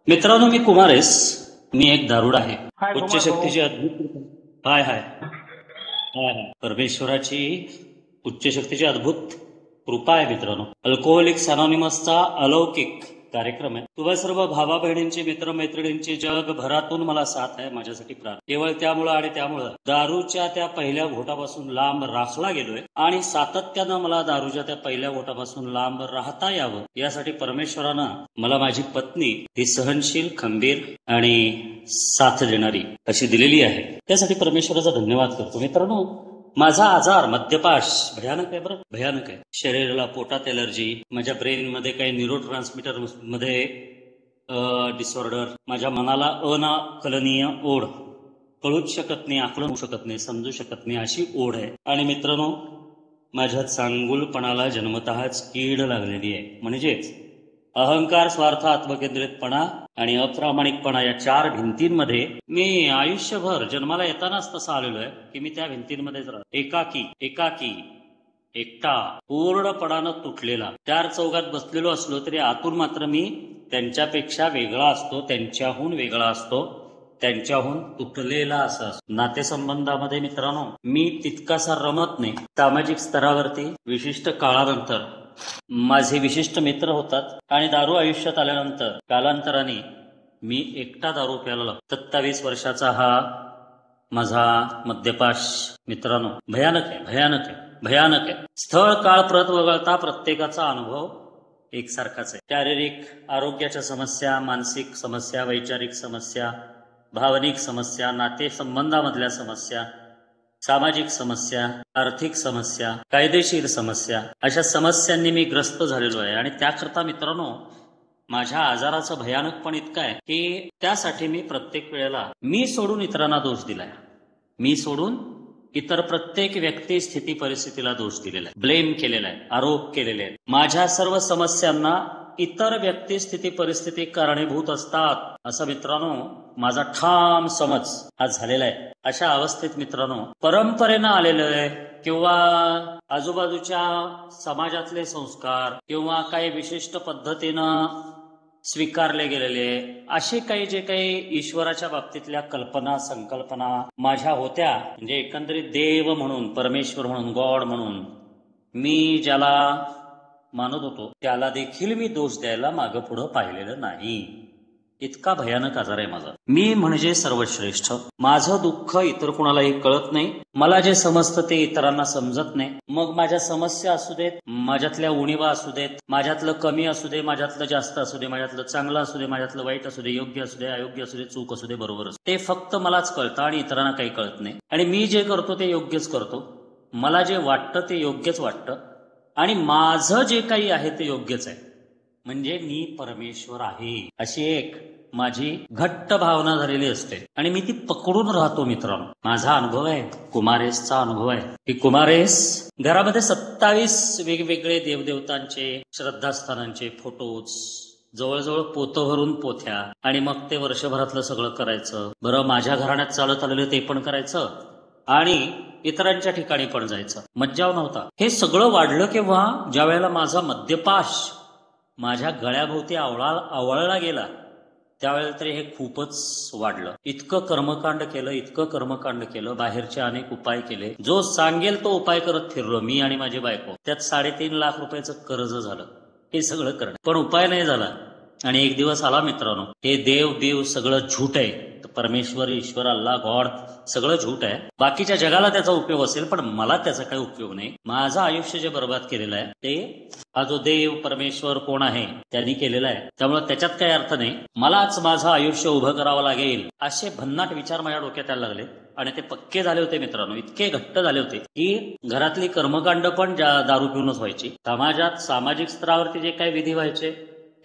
मित्रांनो, मी कुमारेस. मी एक दारुड आहे. हाय उच्च कुमार भाऊ. शक्तीची अद्भुत हाय हाय हाय हाय परमेश्वराची उच्च शक्तीची अद्भुत कृपा आहे मित्रांनो. अल्कोहोलिक्स अनॉनिमसचा अलौकिक कार्यक्रम आहे. तुम्हा सर्व भावा बहिणींची, मित्रमैत्रिणींची जगभरातून मला साथ आहे. माझ्यासाठी प्रार्थना. केवळ त्यामुळं आणि त्यामुळं दारूच्या त्या पहिल्या घोटापासून लांब राखला गेलोय आणि सातत्यानं मला दारूच्या त्या पहिल्या घोटापासून लांब राहता यावं यासाठी परमेश्वरानं मला माझी पत्नी ही सहनशील, खंबीर आणि साथ देणारी अशी दिलेली आहे. त्यासाठी परमेश्वराचा धन्यवाद करतो. मित्रांनो, माझा आजार मद्यपाश भयानक आहे. बरं, भयानक आहे. शरीराला पोटात एलर्जी, माझ्या ब्रेन मध्ये काही न्यूरो ट्रान्समीटर मध्ये डिसऑर्डर, माझ्या मनाला अनाकलनीय ओढ, कळूच शकत नाही, आकलन होऊ शकत नाही, समजू शकत नाही अशी ओढ आहे. आणि मित्रांनो, माझ्या चांगुलपणाला जन्मतःच कीड लागलेली आहे. म्हणजेच अहंकार, स्वार्थ, आत्मकेंद्रितपणा आणि अप्रामाणिकपणा या चार भिंतींमध्ये मी आयुष्यभर जन्माला येतानाच तसा आलेलो आहे की मी त्या भिंतींमध्येच राहतो. एकाकी एकटा, पूर्णपणानं तुटलेला. चार चौघात बसलेलो असलो तरी आतून मात्र मी त्यांच्यापेक्षा वेगळा असतो, त्यांच्याहून वेगळा असतो, त्यांच्याहून तुटलेला असं असतो. नातेसंबंधामध्ये मित्रांनो, मी तितकासा रमत नाही. सामाजिक स्तरावरती विशिष्ट काळानंतर माझे विशिष्ट मित्र होतात आणि दारू आयुष्यात आल्यानंतर कालांतराने मी एकटा दारू प्यायला लागतो. 27 वर्षाचा हा माझा मद्यपाश मित्रांनो भयानक आहे. स्थळ, काळ, प्रत वगळता प्रत्येकाचा अनुभव एकसारखाच आहे. शारीरिक आरोग्याच्या समस्या, मानसिक समस्या, वैचारिक समस्या, भावनिक समस्या, नातेसंबंधामधल्या समस्या, सामाजिक समस्या, आर्थिक समस्या, कायदेशीर समस्या, अशा समस्यांनी मी ग्रस्त झालेलो आहे. आणि त्याकरता मित्रांनो, माझ्या आजाराचं भयानकपण इतकं आहे की त्यासाठी मी प्रत्येक वेळेला मी सोडून इतरांना दोष दिलाय. मी सोडून इतर प्रत्येक व्यक्ती, स्थिती, परिस्थितीला दोष दिलेला आहे, ब्लेम केलेला आहे, आरोप केलेले आहेत. माझ्या सर्व समस्यांना इतर व्यक्ती, स्थिती, परिस्थिती कारणीभूत असतात असं मित्रांनो माझा ठाम समज हा झालेला आहे. अशा अवस्थेत मित्रांनो, परंपरेनं आलेलं आहे किंवा आजूबाजूच्या समाजातले संस्कार किंवा काही विशिष्ट पद्धतीनं स्वीकारले गेलेले असे काही जे काही ईश्वराच्या बाबतीतल्या कल्पना, संकल्पना माझ्या होत्या, म्हणजे एकंदरीत देव म्हणून, परमेश्वर म्हणून, गॉड म्हणून मी ज्याला मानत होतो त्याला देखील मी दोष द्यायला मागं पुढं पाहिलेलं नाही. इतका भयानक आजार आहे माझा. मी म्हणजे सर्वश्रेष्ठ. माझं दुःख इतर कुणालाही कळत नाही. मला जे समजतं ते इतरांना समजत नाही. मग माझ्या समस्या असू देत, माझ्यातल्या उणिवा असू देत, माझ्यातलं कमी असू दे, माझ्यातलं जास्त असू दे, माझ्यातलं चांगलं असू दे, माझ्यातलं वाईट असू दे, योग्य असू दे, अयोग्य असू दे, चूक असू दे, बरोबर असू दे, ते फक्त मलाच कळतं आणि इतरांना काही कळत नाही. आणि मी जे करतो ते योग्यच करतो. मला जे वाटतं ते योग्यच वाटतं आणि माझं जे काही आहे ते योग्यच आहे. म्हणजे मी परमेश्वर आहे अशी एक माझी घट्ट भावना झालेली असते आणि मी ती पकडून राहतो. मित्रांनो, माझा अनुभव आहे, कुमारेसचा अनुभव आहे की कुमारेस घरामध्ये 27 वेगवेगळे देवदेवतांचे, श्रद्धास्थानांचे फोटोज, जवळजवळ पोतं भरून पोथ्या, आणि मग ते वर्षभरातलं सगळं करायचं. बरं, माझ्या घराण्यात चालत आलेलं ते पण करायचं आणि इतरांच्या ठिकाणी पण जायचं. मज्जाव नव्हता. हे सगळं वाढलं केव्हा? ज्या वेळेला माझा मद्यपाश माझ्या गळ्याभोवती आवळला गेला त्यावेळेला तरी हे खूपच वाढलं. इतकं कर्मकांड केलं, बाहेरचे अनेक उपाय केले. जो सांगेल तो उपाय करत फिरलो मी आणि माझी बायको. त्यात 3.5 लाख रुपयाचं कर्ज झालं. हे सगळं करणं पण उपाय नाही झाला. आणि एक दिवस आला मित्रांनो, हे देव सगळं झूट आहे. परमेश्वर, ईश्वर, अल्लाह, गॉड सगळं झूट आहे. बाकीच्या जगाला त्याचा उपयोग असेल पण मला त्याचा काही उपयोग नाही. माझं आयुष्य जे बर्बाद केलेलं आहे ते हा जो देव, परमेश्वर कोण आहे त्यांनी केलेला आहे. त्यामुळे त्याच्यात काही अर्थ नाही. मलाच माझं आयुष्य उभं करावं लागेल असे भन्नाट विचार माझ्या डोक्यात यायला लागले आणि ते पक्के झाले होते मित्रांनो. इतके घट्ट झाले होते की घरातली कर्मकांड पण दारू पिऊनच व्हायची. समाजात, सामाजिक स्तरावरती जे काही विधी व्हायचे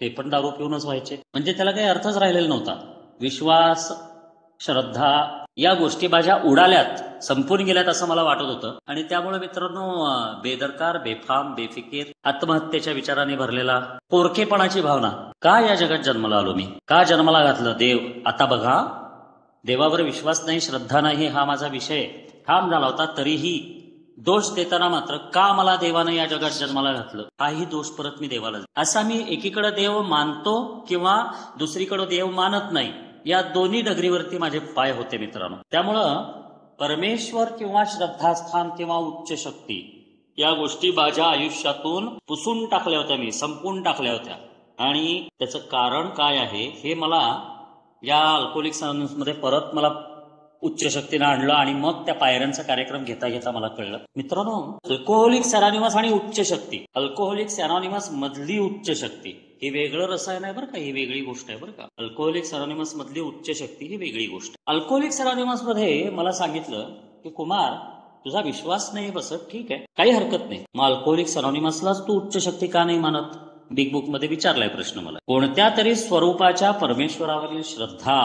ते पण दारू पिऊनच व्हायचे. म्हणजे त्याला काही अर्थच राहिलेला नव्हता. विश्वास, श्रद्धा या गोष्टी माझ्या उडाल्यात, संपून गेल्यात असं मला वाटत होतं. आणि त्यामुळे मित्रांनो, बेदरकार, बेफाम, बेफिकीर, आत्महत्येच्या विचाराने भरलेला, पोरकेपणाची भावना. का या जगात जन्माला आलो मी? का जन्माला घातलं देव? आता बघा, देवावर विश्वास नाही, श्रद्धा नाही हा माझा विषय ठाम झाला होता. तरीही दोष देताना मात्र का मला देवानं या जगात जन्माला घातलं, हाही दोष परत मी देवाला असा मी एकीकडे देव मानतो किंवा दुसरीकडे देव मानत नाही, या दोन्ही डगरीवरती माझे पाय होते मित्रांनो. त्यामुळं परमेश्वर किंवा श्रद्धास्थान किंवा उच्च शक्ती या गोष्टी माझ्या आयुष्यातून पुसून टाकल्या होत्या, मी संपून टाकल्या होत्या. आणि त्याचं कारण काय आहे हे मला या अल्कोहोलिक्स अनोनिमस मध्ये परत मला उच्च शक्तीनं आणलं आणि मग त्या पायऱ्यांचा कार्यक्रम घेता घेता मला कळलं. मित्रांनो, अल्कोहोलिक्स अनोनिमस आणि उच्च शक्ती, अल्कोहोलिक्स अनोनिमस मधली उच्च शक्ती हे वेगळं रसायन आहे बरं का, ही वेगळी गोष्ट आहे बरं का. अल्कोहोलिक्स अनोनिमस मधली उच्च शक्ती ही वेगळी गोष्ट. अल्कोहोलिक्स अनोनिमस मध्ये मला सांगितलं की कुमार, तुझा विश्वास नाही बसत, ठीक आहे, काही हरकत नाही. मग अल्कोहोलिक्स अनोनिमसलाच तू उच्च शक्ती का नाही मानत? बिग बुक मध्ये विचारलाय प्रश्न मला. कोणत्या तरी स्वरूपाच्या परमेश्वरावरील श्रद्धा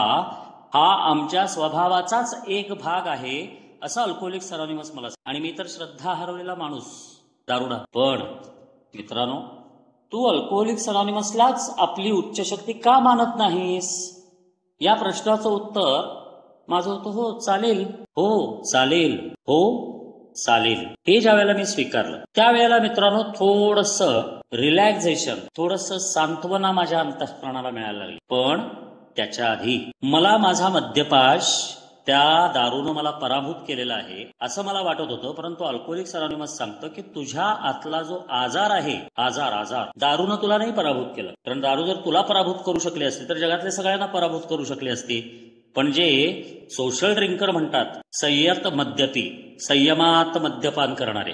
हा आमच्या स्वभावाचाच एक भाग आहे असं अल्कोहोलिक्स अनोनिमस मला. आणि मी तर श्रद्धा हरवलेला माणूस, दारुडा. पण मित्रांनो, तू अल्कोहोलिक्स अनोनिमसलाच आपली उच्च शक्ती का मानत नाहीस? या प्रश्नाचं उत्तर माझं होतं हो चालेल, हो चालेल, हो चालेल. हे ज्या वेळेला मी स्वीकारलं त्यावेळेला मित्रांनो थोडंसं रिलॅक्सेशन, थोडंसं सांत्वना माझ्या अंतःकरणाला मिळायला लागली. पण त्याच्या आधी मला माझा मद्यपाश त्या दारूनं मला पराभूत केलेला आहे असं मला वाटत होतं. परंतु अल्कोहोलिक्स अनोनिमस सांगतं की तुझ्या आतला जो आजार आहे, आजार दारूनं तुला नाही पराभूत केलं. कारण दारू जर तुला पराभूत करू शकली असती तर जगातल्या सगळ्यांना पराभूत करू शकली असती. पण जे सोशल ड्रिंकर म्हणतात, संयत मद्यपी, संयमात मद्यपान करणारे,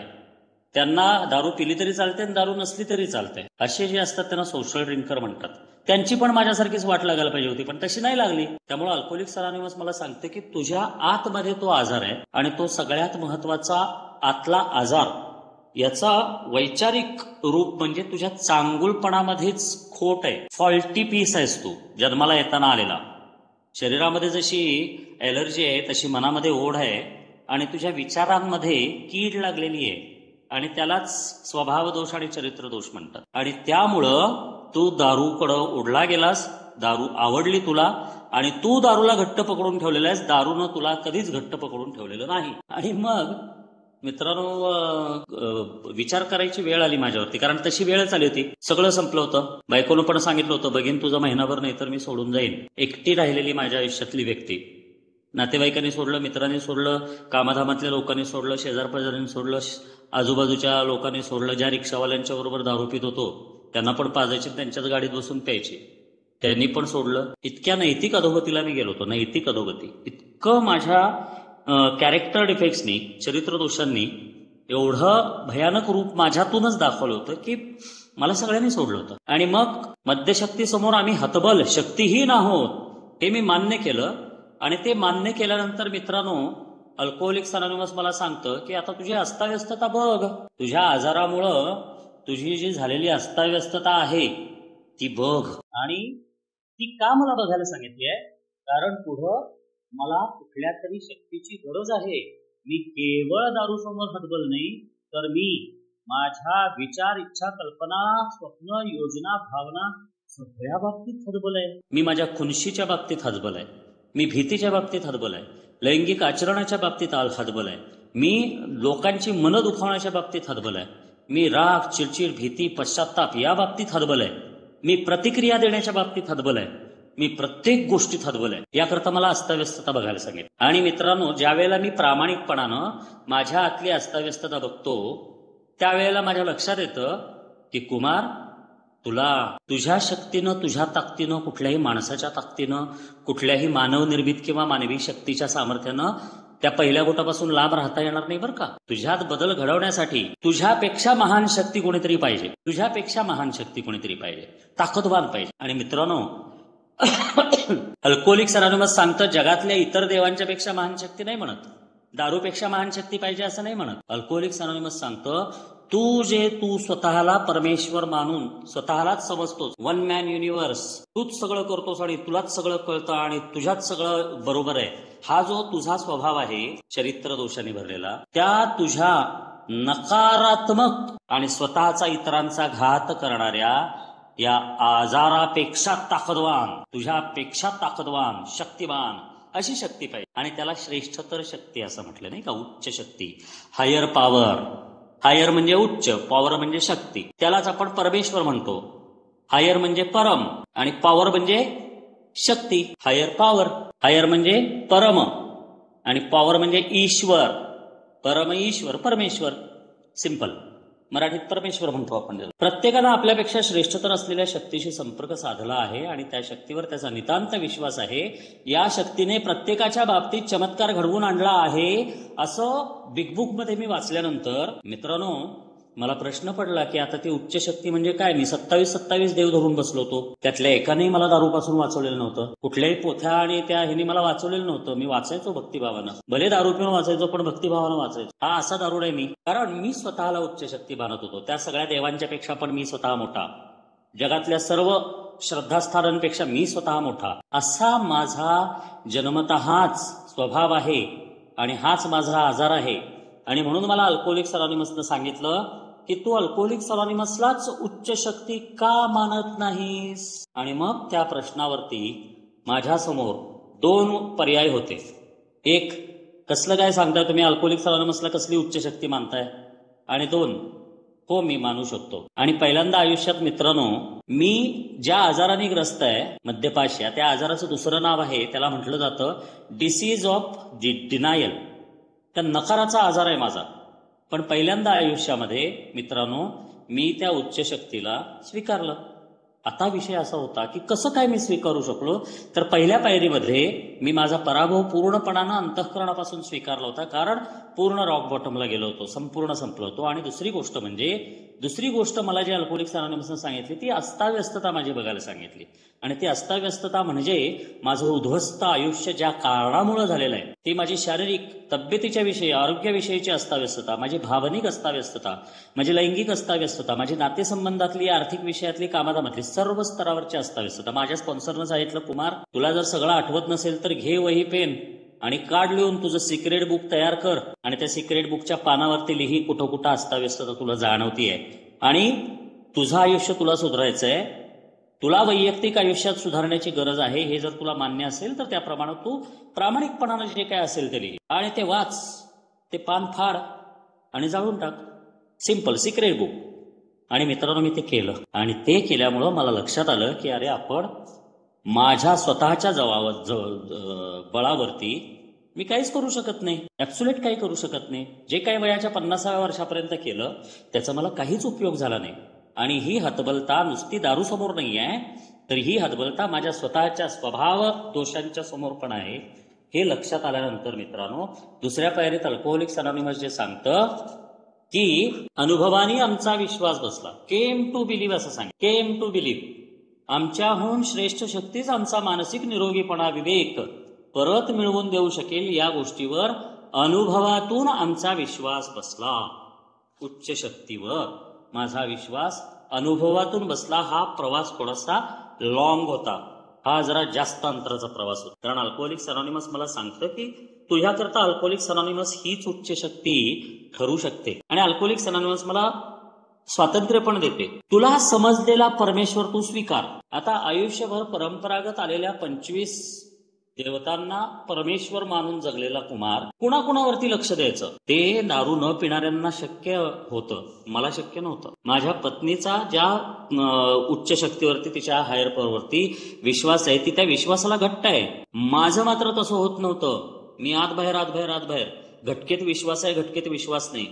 त्यांना दारू पिली तरी चालते आणि दारू नसली तरी चालते, असे जे असतात त्यांना सोशल ड्रिंकर म्हणतात. त्यांची पण माझ्यासारखीच वाट लागायला पाहिजे होती, पण तशी नाही लागली. त्यामुळे अल्कोहोलिक्स अनोनिमस मला सांगते की तुझ्या आतमध्ये तो आजार आहे आणि तो सगळ्यात महत्वाचा आतला आजार, याचा वैचारिक रूप म्हणजे तुझ्या चांगुलपणामध्येच खोट आहे, फॉल्टी पीस आहेस तू जन्माला येताना आलेला. शरीरामध्ये जशी एलर्जी आहे तशी मनामध्ये ओढ आहे आणि तुझ्या विचारांमध्ये कीड लागलेली आहे आणि त्यालाच स्वभाव दोष आणि चरित्र दोष म्हणतात. आणि त्यामुळं तू दारूकडं ओढला गेलास, दारू आवडली तुला आणि तू दारूला घट्ट पकडून ठेवलेला आहेस, दारूनं तुला कधीच घट्ट पकडून ठेवलेलं नाही. आणि मग मित्रांनो विचार करायची वेळ आली माझ्यावरती, कारण तशी वेळच आली होती. सगळं संपलं होतं. बायकोनं पण सांगितलं होतं, बघीन तुझं महिनाभर नाही तर मी सोडून जाईन. एकटी राहिलेली माझ्या आयुष्यातली व्यक्ती. नातेवाईकांनी सोडलं, मित्रांनी सोडलं, कामाधामातल्या लोकांनी सोडलं, शेजारपाजारांनी सोडलं, आजूबाजूच्या लोकांनी सोडलं. ज्या रिक्षावाल्यांच्या बरोबर दारू पित होतो त्यांना पण पाजायचे, त्यांच्याच गाडीत बसून प्यायचे, त्यांनी पण सोडलं. इतक्या नैतिक अधोगतीला मी गेलो होतो, नैतिक अधोगती. इतकं माझ्या कॅरेक्टर डिफेक्ट्सनी, चरित्र दोषांनी एवढं भयानक रूप माझ्यातूनच दाखवलं होतं की मला सगळ्यांनी सोडलं होतं. आणि मग मद्यशक्ती समोर आम्ही हतबल, शक्तीहीन आहोत हे मी मान्य केलं. आणि ते मान्य केल्यानंतर मित्रांनो अल्कोहोलिक्स अनोनिमस मला सांगतं की आता तुझी अस्ताव्यस्तता बघ, तुझ्या आजारामुळं तुझी जी झालेली अस्ताव्यस्तता आहे ती बघ. आणि ती का मला बघायला सांगितली आहे? कारण पुढं मला कुठल्या तरी शक्तीची गरज आहे. मी केवळ दारूसमोर हतबल नाही, तर मी माझ्या विचार, इच्छा, कल्पना, स्वप्न, योजना, भावना सगळ्या बाबतीत हतबल आहे. मी माझ्या खुनशीच्या बाबतीत हतबल आहे, मी भीतीच्या बाबतीत हतबल आहे, लैंगिक आचरणाच्या बाबतीत हतबल आहे, मी लोकांची मनं दुखावण्याच्या बाबतीत हतबल आहे, मी राग, चिडचिड, भीती, पश्चाताप या बाबतीत हतबल आहे, मी प्रतिक्रिया देण्याच्या बाबतीत हतबल आहे, मी प्रत्येक गोष्टीत हतबल आहे. याकरता मला अस्ताव्यस्तता बघायला सांगेल. आणि मित्रांनो ज्या वेळेला मी प्रामाणिकपणानं माझ्या आतली अस्ताव्यस्तता बघतो त्यावेळेला माझ्या लक्षात येतं की कुमार, तुला तुझ्या शक्तीनं, तुझ्या ताकदीनं, कुठल्याही माणसाच्या ताकदीनं, कुठल्याही मानवनिर्मित किंवा मानवी शक्तीच्या सामर्थ्यानं त्या पहिल्या गोटापासून लांब राहता येणार नाही बरं का. तुझ्यात बदल घडवण्यासाठी तुझ्यापेक्षा महान शक्ती कोणीतरी पाहिजे, तुझ्यापेक्षा महान शक्ती कोणीतरी पाहिजे, ताकदवान पाहिजे. आणि मित्रांनो अल्कोहोलिक्स अनोनिमस सांगतं जगातल्या इतर देवांच्या पेक्षा महान शक्ती नाही म्हणत, दारूपेक्षा महान शक्ती पाहिजे असं नाही म्हणत. अल्कोहोलिक्स अनोनिमस सांगतं तू स्वतःला परमेश्वर मानून स्वतःलाच समजतोस, वन मॅन युनिव्हर्स, तूच सगळं करतोस आणि तुलाच सगळं कळतं आणि तुझ्यात सगळं बरोबर आहे, हा जो तुझा स्वभाव आहे चरित्र दोषाने भरलेला, त्या तुझ्या नकारात्मक आणि स्वतःचा इतरांचा घात करणाऱ्या या आजारापेक्षा ताकदवान, तुझ्यापेक्षा ताकदवान, शक्तिवान अशी शक्ती पाहिजे. आणि त्याला श्रेष्ठतर शक्ती असं म्हटलं नाही का, उच्च शक्ती, हायर पॉवर. हायर म्हणजे उच्च, पॉवर म्हणजे शक्ती. त्यालाच आपण परमेश्वर म्हणतो. हायर म्हणजे परम आणि पॉवर म्हणजे शक्ती. हायर पॉवर, हायर म्हणजे परम आणि पॉवर म्हणजे ईश्वर. परम ईश्वर, परमेश्वर. सिंपल मराठीत परमेश्वर म्हणतो आपण. प्रत्येकानं आपल्यापेक्षा श्रेष्ठतर असलेल्या शक्तीशी संपर्क साधला आहे आणि त्या शक्तीवर त्याचा नितांत विश्वास आहे. या शक्तीने प्रत्येकाच्या बाबतीत चमत्कार घडवून आणला आहे असं बिग बुक मध्ये मी वाचल्यानंतर मित्रांनो मला प्रश्न पडला की आता ती उच्च शक्ती म्हणजे काय. मी 27 देव धरून बसलो होतो. त्यातल्या एकानेही मला दारूपासून वाचवलेलं नव्हतं. कुठल्याही पोथ्या आणि त्या ह्यानी मला वाचवलेलं नव्हतं. मी वाचायचो भक्तिभावानं. भले दारू पिऊन वाचायचो पण भक्तिभावानं वाचायचो. हा असा दारूड आहे मी. कारण मी स्वतःला उच्च शक्ती मानत होतो. त्या सगळ्या देवांच्या पेक्षा पण मी स्वतः मोठा. जगातल्या सर्व श्रद्धास्थानांपेक्षा मी स्वतः मोठा. असा माझा जन्मतःच स्वभाव आहे आणि हाच माझा आजार आहे. आणि म्हणून मला अल्कोहोलिक्स अनॉनिमसनं सांगितलं की तू अल्कोहोलिक्स अनॉनिमसलाच उच्च शक्ती का मानत नाहीस. आणि मग त्या प्रश्नावरती माझ्यासमोर 2 पर्याय होते. एक, कसलं काय सांगताय तुम्ही, अल्कोहोलिक्स अनॉनिमसला कसली उच्च शक्ती मानताय. आणि 2, हो मी मानू शकतो. आणि पहिल्यांदा आयुष्यात मित्रांनो मी ज्या आजाराने ग्रस्त आहे मद्यपाशी, त्या आजाराचं दुसरं नाव आहे, त्याला म्हटलं जातं डिसीज ऑफ डिनायल. त्या नकाराचा आजार आहे माझा. पण पहिल्यांदा आयुष्यामध्ये मित्रांनो मी त्या उच्च शक्तीला स्वीकारलं. आता विषय असा होता की कसं काय मी स्वीकारू शकलो. तर पहिल्या पायरीमध्ये मी माझा पराभव पूर्णपणानं अंतःकरणापासून स्वीकारला होता. कारण पूर्ण रॉक बॉटमला गेलो होतो, संपूर्ण संपलो होतो. आणि दुसरी गोष्ट मला जी अल्कोहोलिक्स अनॉनिमसनं सांगितली ती अस्ताव्यस्तता माझी बघायला सांगितली. आणि ती अस्ताव्यस्तता म्हणजे माझं उद्ध्वस्त आयुष्य ज्या कारणामुळे झालेलं आहे, ती माझी शारीरिक तब्येतीच्या विषयी, आरोग्याविषयीची अस्ताव्यस्तता, माझी भावनिक अस्ताव्यस्तता, माझी लैंगिक अस्ताव्यस्तता, माझी नातेसंबंधातली, आर्थिक विषयातली, कामाधामधली सर्व स्तरावरची अस्ताव्यस्तता. माझ्या स्पॉन्सरनं सांगितलं, कुमार तुला जर सगळं आठवत नसेल तर घे वही पेन आणि कार्ड लिहून तुझं सिक्रेट बुक तयार कर आणि त्या सिक्रेट बुकच्या पानावरती लिही कुठं कुठं अस्ताव्यस्तता तुला जाणवतीये. आणि तुझं आयुष्य तुला सुधारायचंय, तुला वैयक्तिक आयुष्यात सुधारण्याची गरज आहे, हे जर तुला मान्य असेल तर त्याप्रमाणे तू प्रामाणिकपणानं जे काय असेल ते लिही आणि ते वाच, ते पान फाड आणि जाळून टाक. Simple secret book. आणि मित्रांनो मी ते केलं. आणि ते केल्यामुळं मला लक्षात आलं की अरे आपण माझ्या स्वतःच्या बळावरती मी काहीच करू शकत नाही. ऍब्सोल्यूट काही करू शकत नाही. जे काही वयाच्या 50व्या वर्षापर्यंत केलं त्याचा मला काहीच उपयोग झाला नाही. आणि ही हतबलता नुसती दारू समोर नाही आहे, तर ही हतबलता माझ्या स्वतःच्या स्वभाव दोषांच्या समोर पण आहे. हे लक्षात आल्यानंतर मित्रांनो दुसऱ्या पायरीत अल्कोहोलिक्स अनॉनिमस जे सांगतं की अनुभवानी आमचा विश्वास बसला. केम टू बिलीव्ह असं सांग. केम टू बिलीव्ह. आमच्याहून श्रेष्ठ शक्तीच आमचा मानसिक निरोगीपणा, विवेक परत मिळवून देऊ शकेल या गोष्टीवर अनुभवातून आमचा विश्वास बसला. उच्च शक्तीवर माझा विश्वास अनुभवातून बसला. हा प्रवास थोडासा लॉंग होता. हा जरा जास्त अंतराचा प्रवास होता. कारण अल्कोहोलिक्स अनॉनिमस मला सांगतं की तुझ्याकरता अल्कोहोलिक्स अनॉनिमस हीच उच्च शक्ती ठरू शकते. आणि अल्कोहोलिक्स अनॉनिमस मला स्वातंत्र्य पण देते. तुला समजलेला परमेश्वर तू स्वीकार. आता आयुष्यभर परंपरागत आलेल्या 25 देवतांना परमेश्वर मानून जगलेला कुमार कुणाकुणावरती लक्ष द्यायचं. ते दारू न पिणाऱ्यांना शक्य होतं, मला शक्य नव्हतं. माझ्या पत्नीचा ज्या उच्च शक्तीवरती, तिच्या हायर पॉवरवरती विश्वास आहे, ती त्या विश्वासाला घट्ट आहे. माझं मात्र तसं होत नव्हतं. मी आत बाहेर घटकेत विश्वास आहे, घटकेत विश्वास नाही,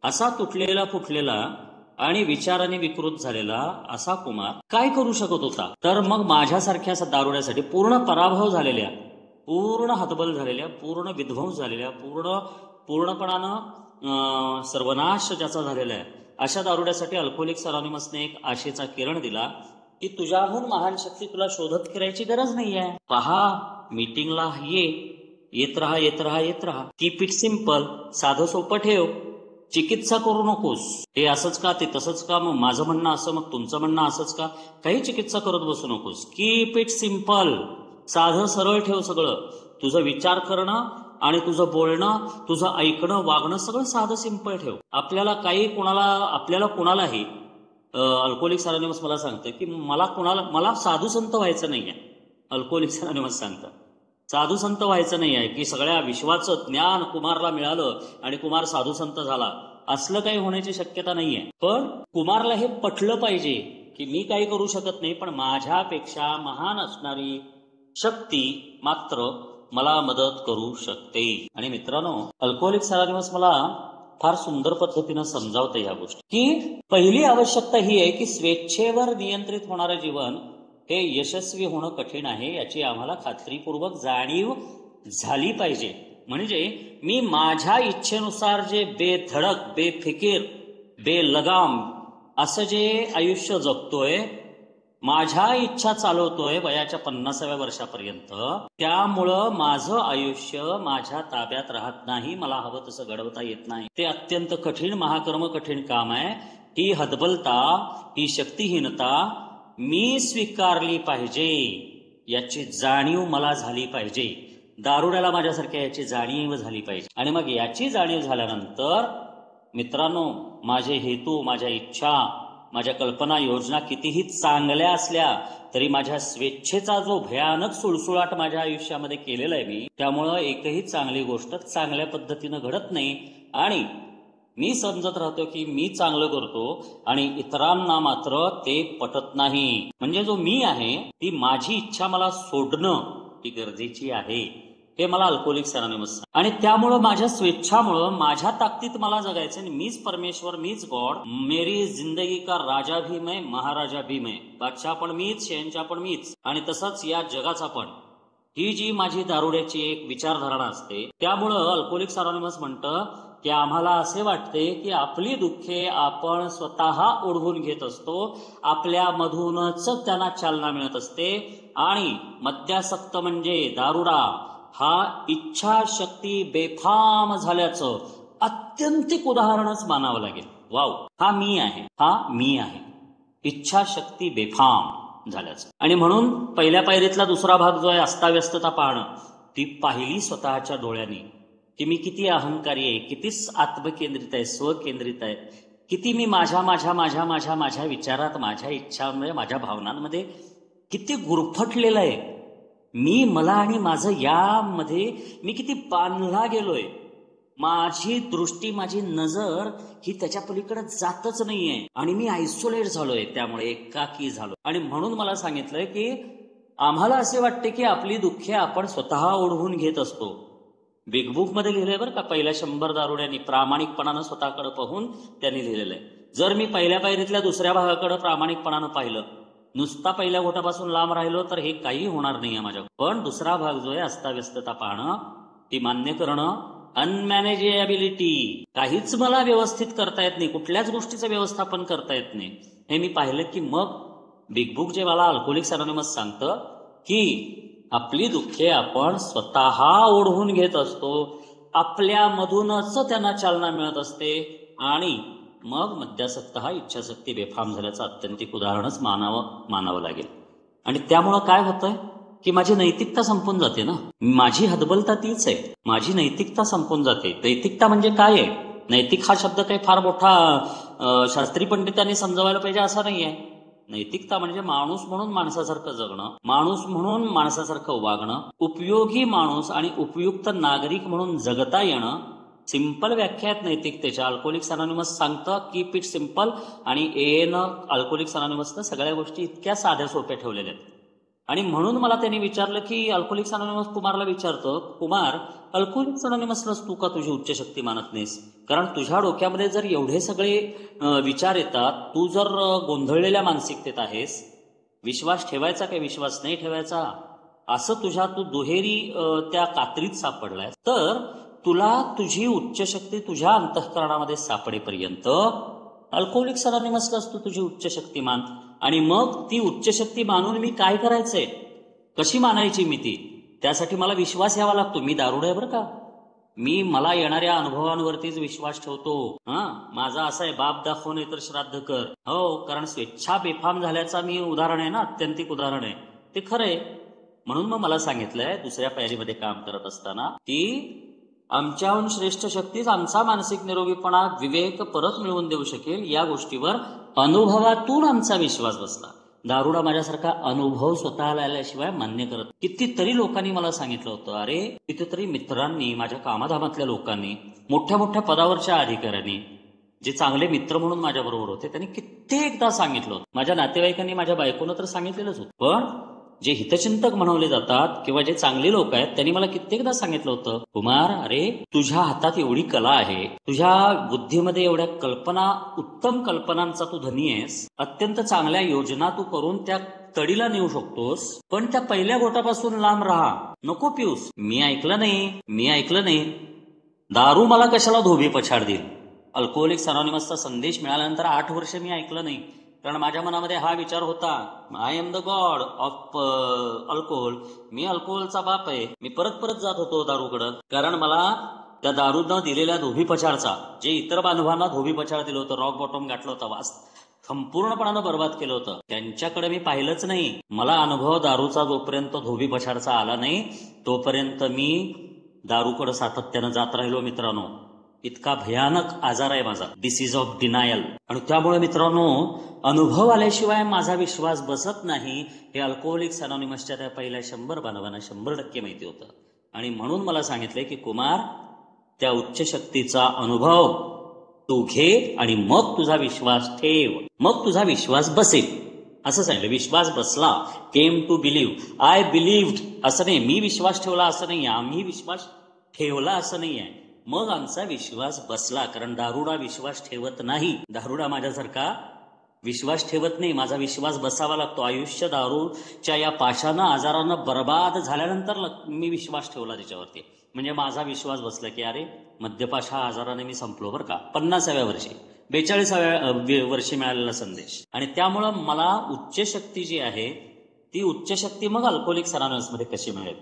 असा तुटलेला फुटलेला आणि विचाराने विकृत झालेला असा कुमार काय करू शकत होता. तर मग माझ्यासारख्या दारुड्यासाठी पूर्ण पराभव झालेल्या, पूर्ण हतबल झालेल्या, पूर्ण विध्वंस झालेल्या, पूर्णपणानं सर्वनाश ज्याचा झालेला आहे अशा दारुड्यासाठी अल्कोहोलिक्स अनॉनिमसने एक आशेचा किरण दिला की तुझ्याहून महान शक्ती तुला शोधत फिरायची गरज नाहीये. पहा, मीटिंगला येत राहा. Keep it simple. साधं सोपं ठेव. चिकित्सा करू नकोस. हे असंच का, ते तसंच का, मग माझं म्हणणं असं, मग तुमचं म्हणणं असंच का, काही चिकित्सा करत बसू नकोस. Keep it simple. साधं सरळ ठेव सगळं. तुझं विचार करणं आणि तुझं बोलणं, तुझं ऐकणं, वागणं सगळं साधं सिम्पल ठेव. आपल्याला कोणालाही अल्कोहोलिक्स अनॉनिमस मला सांगतं की मला साधू संत व्हायचं नाहीये. अल्कोहोलिक्स अनॉनिमस सांगतं साधू संत व्हायचं नाही आहे की सगळ्या विश्वाचं ज्ञान कुमारला मिळालं आणि कुमार साधू संत झाला, असलं काही होण्याची शक्यता नाहीये. पण कुमारला हे पटलं पाहिजे की मी काही करू शकत नाही, पण माझ्यापेक्षा महान असणारी शक्ती मात्र मला मदत करू शकते. आणि मित्रांनो, अल्कोहोलिक्स अनॉनिमस मला फार सुंदर पद्धतीनं समजावतं या गोष्टी, की पहिली आवश्यकता ही आहे की स्वेच्छेवर नियंत्रित होणारं जीवन हे यशस्वी होणं कठीण आहे, याची आम्हाला खात्रीपूर्वक जाणीव झाली पाहिजे. म्हणजे मी माझ्या इच्छेनुसार जे बेधडक, बेफिकीर, बेलगाम असं जे आयुष्य जगतोय, माझ्या इच्छा चालवतोय वयाच्या 50व्या वर्षापर्यंत, त्यामुळं माझं आयुष्य माझ्या ताब्यात राहत नाही, मला हवं तसं घडवता येत नाही. ते अत्यंत कठीण, महाकर्म कठीण काम आहे. ही हतबलता, ही शक्तिहीनता मी स्वीकारली पाहिजे, याची जाणीव मला झाली पाहिजे. दारुड्याला माझ्यासारख्या याची जाणीव झाली पाहिजे. आणि मग याची जाणीव झाल्यानंतर मित्रांनो, माझे हेतू, माझ्या इच्छा, माझ्या कल्पना, योजना कितीही चांगल्या असल्या तरी माझ्या स्वेच्छेचा जो भयानक सुळसुळाट माझ्या आयुष्यामध्ये केलेला आहे मी, त्यामुळं एकही चांगली गोष्ट चांगल्या पद्धतीनं घडत नाही. आणि मी समजत राहतो की मी चांगलं करतो आणि इतरांना मात्र ते पटत नाही. म्हणजे जो मी आहे, ती माझी इच्छा मला सोडणं ही गरजेची आहे, हे मला अल्कोहोलिक्स अनॉनिमस. आणि त्यामुळं माझ्या स्वेच्छामुळं, माझ्या ताकदीत मला जगायचं आणि मीच परमेश्वर, मीच गॉड, मेरी जिंदगी का राजा भी मैं, महाराजा भी मैं, बादशाह पण मीच, शहनशाह पण मीच, आणि तसंच या जगाचा पण. ही जी माझी दारुड्याची एक विचारधारणा असते, त्यामुळं अल्कोहोलिक्स अनॉनिमस म्हणतं की आम्हाला असे वाटते की आपली दुःखे आपण स्वतः ओढवून घेत असतो, आपल्यामधूनच त्यांना चालना मिळत असते. आणि मद्यासक्त म्हणजे दारुडा हा इच्छाशक्ती बेफाम झाल्याचं अत्यंतिक उदाहरणच मानावं लागेल. वाव, हा मी आहे, हा मी आहे, इच्छाशक्ती बेफाम झाल्याचं. आणि म्हणून पहिल्या पायरीतला दुसरा भाग जो आहे, अस्ताव्यस्तता पाहणं, ती पाहिली स्वतःच्या डोळ्यांनी की मी किती अहंकारी आहे, किती आत्मकेंद्रित आहे, स्वकेंद्रित आहे, किती मी माझ्या माझ्या माझ्या माझ्या माझ्या विचारात, माझ्या इच्छांमध्ये, माझ्या भावनांमध्ये किती गुरफटलेलं आहे मी, मला आणि माझं यामध्ये मी किती बांधला गेलोय. माझी दृष्टी, माझी नजर ही त्याच्या पलीकडे जातच नाहीये आणि मी आयसोलेट झालोय, त्यामुळे एकाकी झालो. आणि म्हणून मला सांगितलंय की आम्हाला असे वाटते की आपली दुःखे आपण स्वतः ओढवून घेत असतो. बिग बुक मध्ये लिहिलंय बरं का, पहिल्या 100 दारुड्यांनी प्रामाणिकपणानं स्वतःकडे पाहून त्यांनी लिहिलेलं आहे. जर मी पहिल्या पायरीतल्या दुसऱ्या भागाकडे प्रामाणिकपणानं पाहिलं, नुसता पहिल्या घोटापासून लांब राहिलो, तर हे काही होणार नाहीये माझ्या. पण दुसरा भाग जो आहे, अस्ताव्यस्तता पाहणं, ती मान्य करणं, अनमॅनेजेबिलिटी, काहीच मला व्यवस्थित करता येत नाही, कुठल्याच गोष्टीचं व्यवस्थापन करता येत नाही, हे मी पाहिलं की मग बिग बुक जे मला अल्कोहोलिक्स अनॉनिमस सांगतं की आपली दुःखे आपण स्वतः ओढवून घेत असतो, आपल्यामधूनच त्यांना चालना मिळत असते. आणि मग मद्यासक्त हा इच्छाशक्ती बेफाम झाल्याचं अत्यंतिक उदाहरणच मानावं लागेल. आणि त्यामुळं काय होतंय की माझी नैतिकता संपून जाते ना. माझी हतबलता तीच आहे, माझी नैतिकता संपून जाते. नैतिकता म्हणजे काय आहे? नैतिक हा शब्द काही फार मोठा शास्त्री पंडितांनी समजावायला पाहिजे असा नाही आहे. नैतिकता म्हणजे माणूस म्हणून माणसासारखं जगणं, माणूस म्हणून माणसासारखं वागणं, उपयोगी माणूस आणि उपयुक्त नागरिक म्हणून जगता येणं. सिंपल व्याख्या आहेत नैतिकतेच्या. अल्कोहोलिक्स अनॉनिमस सांगतं कीप इट सिंपल, आणि अल्कोहोलिक्स अनॉनिमसनं सगळ्या गोष्टी इतक्या साध्या सोप्या ठेवलेल्या आहेत. आणि म्हणून मला त्यांनी विचारलं की अल्कोहोलिक्स अनॉनिमस कुमारला विचारतो, कुमार, अल्कोहोलिक्स अनॉनिमसलाच तू का तुझी उच्च शक्ती मानत नाहीस? कारण तुझ्या डोक्यामध्ये जर एवढे सगळे विचार येतात, तू जर गोंधळलेल्या मानसिकतेत आहेस, विश्वास ठेवायचा काय विश्वास नाही ठेवायचा असं तू दुहेरी त्या कात्रीत सापडलाय, तर तुला तुझी उच्च शक्ती तुझ्या अंतःकरणामध्ये सापडेपर्यंत अल्कोहोलिक्स अनॉनिमसलाच तू तुझी उच्च शक्ती मान. आणि मग ती उच्च शक्ती मानून मी काय करायचंय, कशी मानायची मी ती, त्यासाठी मला विश्वास यावा लागतो. मी दारुडा आहे बरं का, मी मला येणाऱ्या अनुभवांवरतीच विश्वास ठेवतो. माझा असा आहे, बाप दाखव नाही तर श्राद्ध कर. हो, कारण स्वेच्छा बेफाम झाल्याचा मी उदाहरण आहे ना, अत्यंतिक उदाहरण आहे, ते खरंय. म्हणून मग मला सांगितलंय दुसऱ्या पायरीमध्ये काम करत असताना की आमच्याहून श्रेष्ठ शक्तीच आमचा मानसिक निरोगीपणा, विवेक परत मिळवून देऊ शकेल, या गोष्टीवर अनुभवातून आमचा विश्वास बसला. दारुडा माझ्यासारखा अनुभव स्वतःला आल्याशिवाय मान्य करत. कितीतरी लोकांनी मला सांगितलं होतं, अरे कितीतरी मित्रांनी, माझ्या कामाधामातल्या लोकांनी, मोठ्या मोठ्या पदावरच्या अधिकाऱ्यांनी, जे चांगले मित्र म्हणून माझ्या बरोबर होते, त्यांनी कित्येकदा सांगितलं होतं. माझ्या नातेवाईकांनी, माझ्या बायकोनं तर सांगितलेलंच होतं. पण जे हितचिंतक म्हणवले जातात किंवा जे चांगले लोक आहेत त्यांनी मला कित्येकदा सांगितलं होतं, कुमार अरे तुझ्या हातात एवढी कला आहे, तुझ्या बुद्धीमध्ये एवढ्या कल्पना, उत्तम कल्पनांचा तू धनी आहेस, अत्यंत चांगल्या योजना तू करून त्या तडीला नेऊ शकतोस, पण त्या पहिल्या बोटापासून लांब राहा, नको पिऊस. मी ऐकलं नाही. दारू मला कशाला धोबी पछाड देईल. अल्कोहोलिक्स अनॉनिमसचा संदेश मिळाल्यानंतर 8 वर्ष मी ऐकलं नाही. कारण माझ्या मनामध्ये हा विचार होता, I am the god of alcohol. मी अल्कोहोलचा बाप आहे. मी परत परत जात होतो दारूकडं. कारण मला त्या दारूनं दिलेल्या धोबीपछाडचा, जे इतर बांधवांना धोबीपछाड दिलं होतं, रॉक बॉटम गाठलं होतं, वास संपूर्णपणानं बर्बाद केलं होतं, त्यांच्याकडे मी पाहिलंच नाही. मला अनुभव दारूचा जोपर्यंत धोबीपछाडचा आला नाही तोपर्यंत मी दारूकडं सातत्यानं जात राहिलो. मित्रांनो, इतका भयानक आजार आहे माझा, डिसीज ऑफ डिनायल. आणि त्यामुळे मित्रांनो, अनुभव आल्याशिवाय माझा विश्वास बसत नाही, हे अल्कोहोलिक्स अनॉनिमसच्या त्या पहिल्या 100 बांधवांना 100% माहिती होतं. आणि म्हणून मला सांगितलंय की कुमार, त्या उच्च शक्तीचा अनुभव तू घे आणि मग तुझा विश्वास ठेव, मग तुझा विश्वास बसेल. असं सांगितलं. विश्वास बसला, came to believe. I believed असं नाही, मी विश्वास ठेवला असं नाही, आम्ही विश्वास ठेवला असं नाही आहे, मग आमचा विश्वास बसला. कारण दारुडा विश्वास ठेवत नाही. दारुडा माझ्यासारखा विश्वास ठेवत नाही. माझा विश्वास बसावा लागतो. आयुष्य दारूच्या या पाशानं, आजारानं बर्बाद झाल्यानंतर मी विश्वास ठेवला त्याच्यावरती. म्हणजे माझा विश्वास बसला की अरे मद्यपाश हा आजाराने मी संपलो बरं का. 50व्या वर्षी, 42व्या वर्षी मिळालेला संदेश. आणि त्यामुळं मला उच्च शक्ती जी आहे ती उच्च शक्ती मग अल्कोहोलिक्स अनॉनिमसमध्ये कशी मिळेल.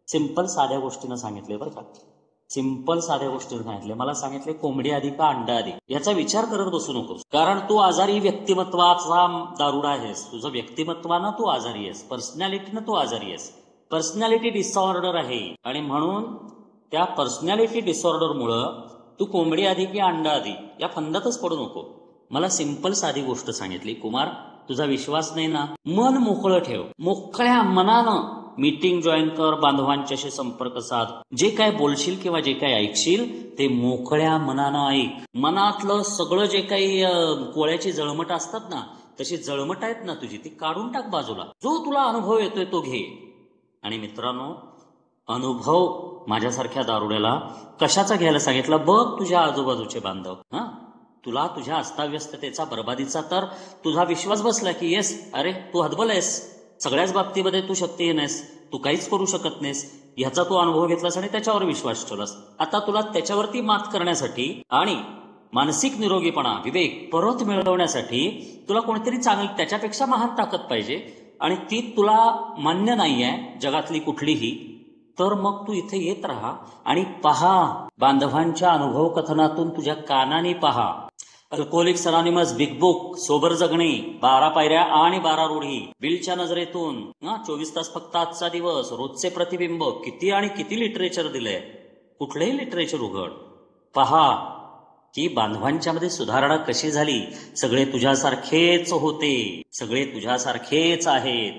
सिंपल साध्या गोष्टीनं सांगितले बरं का. सिंपल साध्या गोष्टीनं सांगितले. मला सांगितले, कोंबडी आधी का अंडा आधी, याचा विचार करत बसू नकोस. कारण तू आजारी व्यक्तिमत्वाचा दारुडा आहेस. तुझं व्यक्तिमत्वानं तू आजारी आहेस, पर्सनॅलिटीनं तू आजारी आहेस. पर्सनॅलिटी डिसऑर्डर आहे. आणि म्हणून त्या पर्सनॅलिटी डिसऑर्डरमुळं तू कोंबडी आधी की अंडा आधी या फंदातच पडू नको. मला सिंपल साधी गोष्ट सांगितली, कुमार तुझा विश्वास नाही ना, मन मोकळं ठेव. मोकळ्या मनानं मीटिंग जॉईन कर, बांधवांच्याशी संपर्क साध. जे काय बोलशील किंवा जे काय ऐकशील ते मोकळ्या मनानं ऐक. मनातलं सगळं जे काही कोळ्याची जळमट असतात ना, तशी जळमट आहेत ना तुझी, ती काढून टाक बाजूला. जो तुला अनुभव येतोय तो घे. आणि मित्रांनो, अनुभव माझ्यासारख्या दारुड्याला कशाचा घ्यायला सांगितलं, बघ तुझ्या आजूबाजूचे बांधव. तुला तुझ्या अस्ताव्यस्ततेचा, बर्बादीचा तर तुझा विश्वास बसला की येस, अरे तू हतबल आहेस, सगळ्याच बाबतीमध्ये तू शक्तीहीन आहेस, तू काहीच करू शकत नाहीस, ह्याचा तू अनुभव घेतलास आणि त्याच्यावर विश्वास ठेवलास. आता तुला त्याच्यावरती मात करण्यासाठी आणि मानसिक निरोगीपणा, विवेक परत मिळवण्यासाठी तुला कोणीतरी चांगली, त्याच्यापेक्षा महान ताकद पाहिजे. आणि ती तुला मान्य नाहीये जगातली कुठलीही, तर मग तू इथे येत राहा आणि पहा, बांधवांच्या अनुभव कथनातून तुझ्या कानाने पहा. Alcoholics anonymous big book, sober जगणे, 12 पायऱ्या आणि 12 रूढी, बिलच्या नजरेतून, 24 तास फक्त आजचा दिवस, रोजचे प्रतिबिंब, किती आणि किती लिटरेचर दिलंय. कुठलंही लिटरेचर उघड, पहा की बांधवांच्या मध्ये सुधारणा कशी झाली. सगळे तुझ्यासारखेच होते, सगळे तुझ्यासारखेच आहेत,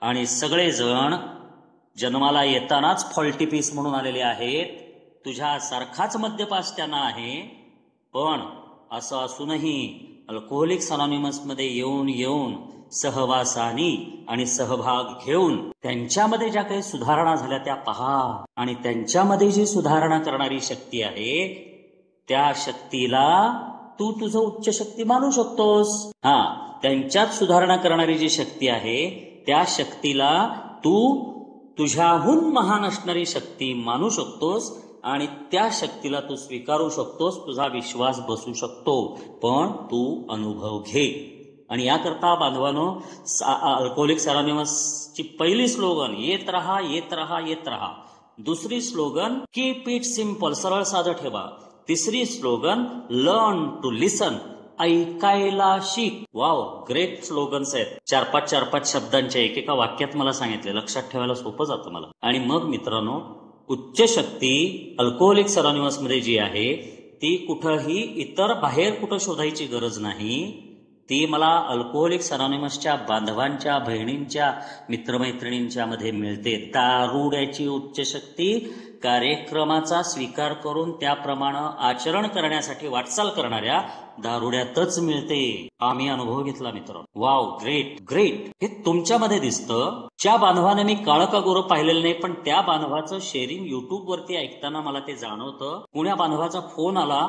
आणि सगळेजण जन्माला येतानाच फॉल्टी पीस म्हणून आलेले आहेत. तुझ्यासारखाच मद्यपास त्यांना आहे. पण असं असूनही अल्कोहोलिक्स अनॉनिमसमध्ये येऊन सहवासानी आणि सहभाग घेऊन त्यांच्यामध्ये ज्या काही सुधारणा झाल्या त्या पहा. आणि त्यांच्यामध्ये जी सुधारणा करणारी शक्ती आहे त्या शक्तीला तू तुझं उच्च शक्ती मानू शकतोस. त्यांच्यात सुधारणा करणारी जी शक्ती आहे त्या शक्तीला तू तुझ्याहून महान असणारी शक्ती मानू शकतोस आणि त्या शक्तीला तू स्वीकारू शकतोस. तुझा विश्वास बसू शकतो, पण तू अनुभव घे. आणि याकरता बांधवानो, अल्कोहोलिक्स अनॉनिमसची पहिली स्लोगन येत रहा, येत रहा, येत रहा. दुसरी स्लोगन कीप इट सिंपल, सरळ साधं ठेवा. तिसरी स्लोगन लर्न टू लिसन, ऐकायला शिक. वाव, ग्रेट स्लोगन्स आहेत. 4-5 शब्दांच्या एकेका वाक्यात मला सांगितले, लक्षात ठेवायला सोपं जातं मला. आणि मग मित्रांनो, उच्च शक्ती अल्कोहोलिक्स अनॉनिमस मध्ये जी आहे ती कुठंही इतर बाहेर कुठं शोधायची गरज नाही. ती मला अल्कोहोलिक्स अनॉनिमसच्या बांधवांच्या, बहिणींच्या, मित्रमैत्रिणींच्या मध्ये मिळते. दारुड्याची उच्च शक्ती कार्यक्रमाचा स्वीकार करून त्याप्रमाणे आचरण करण्यासाठी वाटचाल करणाऱ्या दारुड्यातच मिळते. आम्ही अनुभव घेतला मित्र. Wow, great great. हे तुमच्यामध्ये दिसतं. ज्या बांधवाने मी काळं का गोरं पाहिलेलं नाही, पण त्या बांधवाचं शेअरिंग युट्यूब वरती ऐकताना मला ते जाणवतं. कुण्या बांधवाचा फोन आला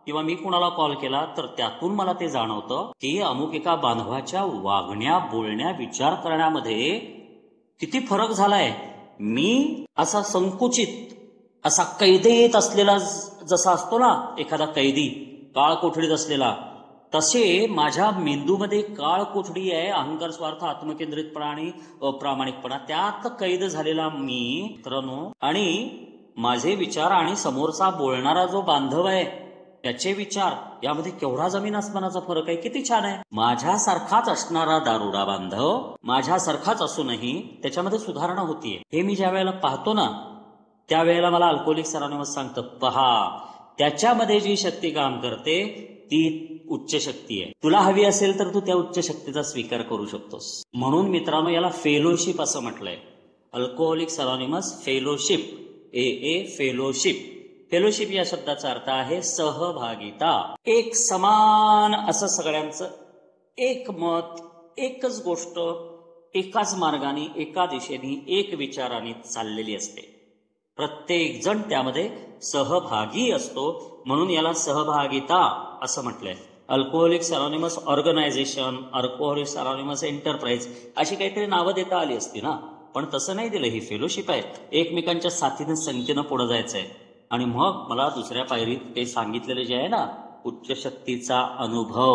किंवा मी कुणाला कॉल केला तर त्यातून मला ते जाणवतं की अमुक एका बांधवाच्या वागण्या, बोलण्या, विचार करण्यामध्ये किती फरक झालाय. मी असा संकुचित, असा कैदेत असलेला जसा असतो ना एखादा कैदी काळ कोठडीत असलेला, तसे माझ्या मेंदूमध्ये काळ कोठडी आहे. अहंकार, स्वार्थ, आत्मकेंद्रितपणा आणि अप्रामाणिकपणा, त्यात कैद झालेला मी मित्रांनो. आणि माझे विचार आणि समोरचा बोलणारा जो बांधव आहे त्याचे विचार यामध्ये केवढा जमीन आसमानाचा फरक आहे. किती छान आहे. माझ्यासारखाच असणारा दारुडा बांधव माझ्यासारखाच असूनही त्याच्यामध्ये सुधारणा होतीये हे मी ज्या वेळेला पाहतो ना, त्यावेळेला मला अल्कोहोलिक्स अनॉनिमस सांगतं, पहा त्याच्यामध्ये जी शक्ती काम करते ती उच्च शक्ती आहे. तुला हवी असेल तर तू त्या उच्च शक्तीचा स्वीकार करू शकतोस. म्हणून मित्रांनो याला फेलोशिप असं म्हटलंय. अल्कोहोलिक्स अनॉनिमस फेलोशिप, ए फेलोशिप. फेलोशिप या शब्दाचा अर्थ आहे सहभागिता. एक समान असं सगळ्यांचं एक मत, एकच गोष्ट, एकाच मार्गाने, एका दिशेने, एक विचाराने चाललेली असते. प्रत्येक जण त्यामध्ये सहभागी असतो. म्हणून याला सहभागिता असं म्हटलंय. Alcoholics anonymous organisation, alcoholics anonymous enterprise अशी काहीतरी नावं देता आली असती ना, पण तसं नाही दिलं. ही फेलोशिप आहे. एकमेकांच्या साथीनं, संगतीनं पुढे जायचंय. आणि मग मला दुसऱ्या पायरीत ते सांगितलेलं जे आहे ना, उच्च शक्तीचा अनुभव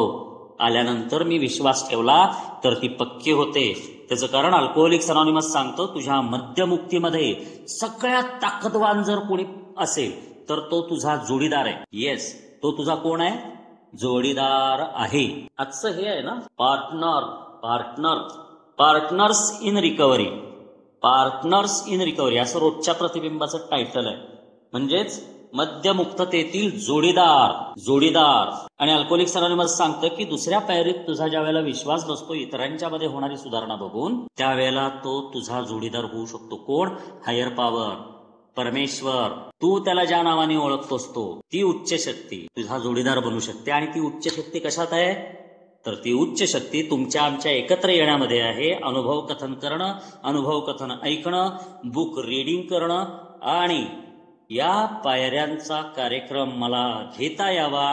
आल्यानंतर मी विश्वास ठेवला तर ती पक्की होते. त्याचं कारण अल्कोहोलिक्स अनॉनिमस सांगतो, तुझ्या मद्यमुक्तीमध्ये सगळ्यात ताकदवान जर कोणी असेल तर तो तुझा जोडीदार आहे. येस, तो तुझा कोण आहे? जोडीदार आहे. आजचं हे आहे ना, partners in recovery. Partners in recovery असं रोजच्या प्रतिबिंबाचं टायटल आहे. म्हणजेच मद्यमुक्ततेतील जोडीदार. आणि अल्कोहोलिक्स अनॉनिमस सांगतं की दुसऱ्या पायरीत तुझा ज्या वेळेला विश्वास बसतो इतरांच्या मध्ये होणारी सुधारणा बघून, त्यावेळेला तो तुझा जोडीदार होऊ शकतो. कोण? हायर पॉवर, परमेश्वर. तू त्याला ज्या नावाने ओळखतोस तो, ती उच्च शक्ती तुझा जोडीदार बनू शकते. आणि ती उच्च शक्ती कशात आहे? तर ती उच्च शक्ती तुमच्या आमच्या एकत्र येण्यामध्ये आहे. अनुभव कथन करणं, अनुभव कथन ऐकणं, बुक रीडिंग करणं आणि या पायऱ्यांचा कार्यक्रम मला घेता यावा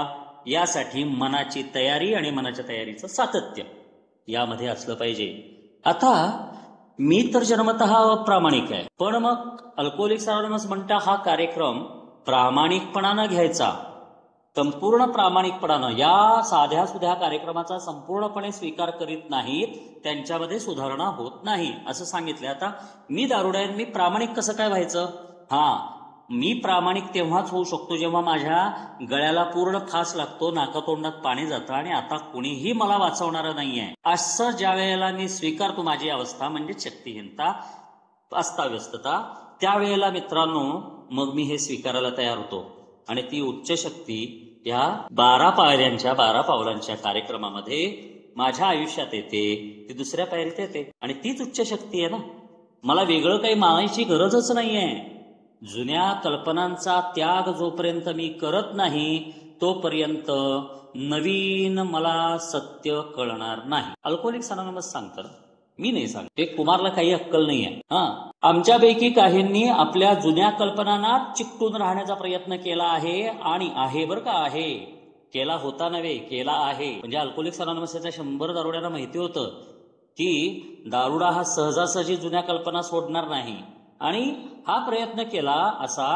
यासाठी मनाची तयारी आणि मनाच्या तयारीचं सातत्य यामध्ये असलं पाहिजे. आता मी तर जन्मतः अप्रामाणिक आहे, पण मग अल्कोहोलिक्स अनॉनिमस म्हणता हा कार्यक्रम प्रामाणिकपणानं घ्यायचा. संपूर्ण प्रामाणिकपणानं या साध्या सुध्या कार्यक्रमाचा संपूर्णपणे स्वीकार करीत नाहीत, त्यांच्यामध्ये सुधारणा होत नाही असं सांगितलं. आता मी दारुडा आहे, मी प्रामाणिक कसं काय व्हायचं? मी प्रामाणिक तेव्हाच होऊ शकतो जेव्हा माझ्या गळ्याला पूर्ण फास लागतो, नाकातोंडात पाणी जातं आणि आता कुणीही मला वाचवणारं नाहीये असं ज्या वेळेला मी स्वीकारतो माझी अवस्था, म्हणजे शक्तिहीनता, अस्ताव्यस्तता, त्यावेळेला मित्रांनो मग मी हे स्वीकारायला तयार होतो. आणि ती उच्च शक्ती या 12 पायऱ्यांच्या 12 पावलांच्या कार्यक्रमामध्ये माझ्या आयुष्यात येते. ती दुसऱ्या पायरीत येते आणि तीच उच्च शक्ती आहे ना. मला वेगळं काही मानायची गरजच नाहीये. जुन्या कल्पनांचा त्याग जोपर्यंत मी करत नाही तोपर्यंत नवीन मला सत्य कळणार नाही. अल्कोहोलिक्स अनॉनिमस सांगतात, मी नाही सांगत. ते कुमारला काही अक्कल नाहीये. आमच्यापैकी काहींनी आपल्या जुन्या कल्पनांना चिकटून राहण्याचा प्रयत्न केला आहे. आणि आहे बरं का, आहे, केला होता नव्हे, केला आहे. म्हणजे अल्कोहोलिक्स अनॉनिमसच्या 100 दारुड्यांना माहिती होतं की दारुडा हा सहजासहजी जुन्या कल्पना सोडणार नाही. आणि हा प्रयत्न केला असा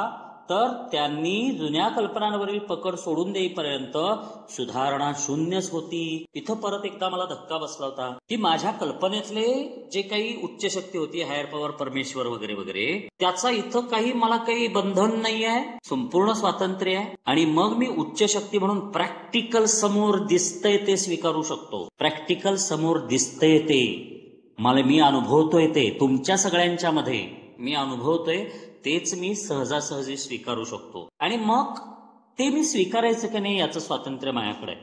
तर त्यांनी जुन्या कल्पनांवरील पकड सोडून देईपर्यंत सुधारणा शून्यच होती. इथं परत एकदा मला धक्का बसला होता की माझ्या कल्पनेतले जे काही उच्च शक्ती होती, हायर पॉवर, परमेश्वर वगैरे वगैरे, त्याचा इथं मला काही बंधन नाही आहे, संपूर्ण स्वातंत्र्य आहे. आणि मग मी उच्च शक्ती म्हणून प्रॅक्टिकल समोर दिसतंय ते स्वीकारू शकतो. प्रॅक्टिकल समोर दिसतंय ते मी अनुभवतोय, ते तुमच्या सगळ्यांच्या मध्ये मी अनुभवतोय, तेच मी सहजासहजी स्वीकारू शकतो. आणि मग ते मी स्वीकारायचं की नाही याचं स्वातंत्र्य माझ्याकडे आहे.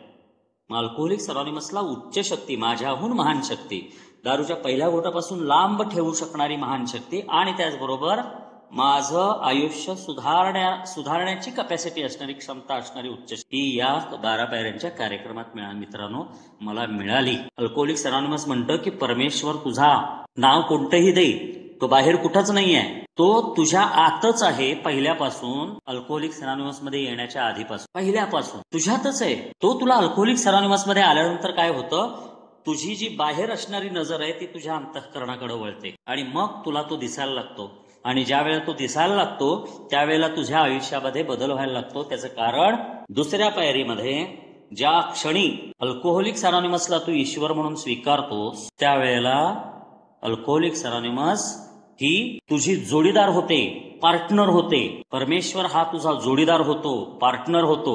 अल्कोहोलिक्स अनॉनिमसला उच्च शक्ती, माझ्याहून महान शक्ती, दारूच्या पहिल्या घोटापासून लांब ठेवू शकणारी महान शक्ती आणि त्याचबरोबर माझं आयुष्य सुधारण्याची कपॅसिटी असणारी, क्षमता असणारी उच्च शक्ती या 12 पायऱ्यांच्या कार्यक्रमात मित्रांनो मला मिळाली. अल्कोहोलिक्स अनॉनिमस म्हणतं की परमेश्वर तुझा नाव कोणतंही दे, तो बाहेर कुठंच नाहीये, तो तुझ्या आतच आहे. पहिल्यापासून अल्कोहोलिक्स अनॉनिमस मध्ये येण्याच्या आधीपासून, पहिल्यापासून तुझ्यातच आहे तो. तुला अल्कोहोलिक्स अनॉनिमस मध्ये आल्यानंतर काय होतं, तुझी जी बाहेर असणारी नजर आहे ती तुझ्या अंतःकरणाकडे वळते आणि मग तुला तो दिसायला लागतो. आणि ज्या वेळेला तो दिसायला लागतो त्यावेळेला तुझ्या आयुष्यामध्ये बदल व्हायला लागतो. त्याचं कारण दुसऱ्या पायरीमध्ये ज्या क्षणी अल्कोहोलिक्स अनॉनिमसला तू ईश्वर म्हणून स्वीकारतोस त्यावेळेला अल्कोहोलिक्स अनॉनिमस ही तुझी जोडीदार होते, पार्टनर होते. परमेश्वर हा तुझा जोडीदार होतो, पार्टनर होतो.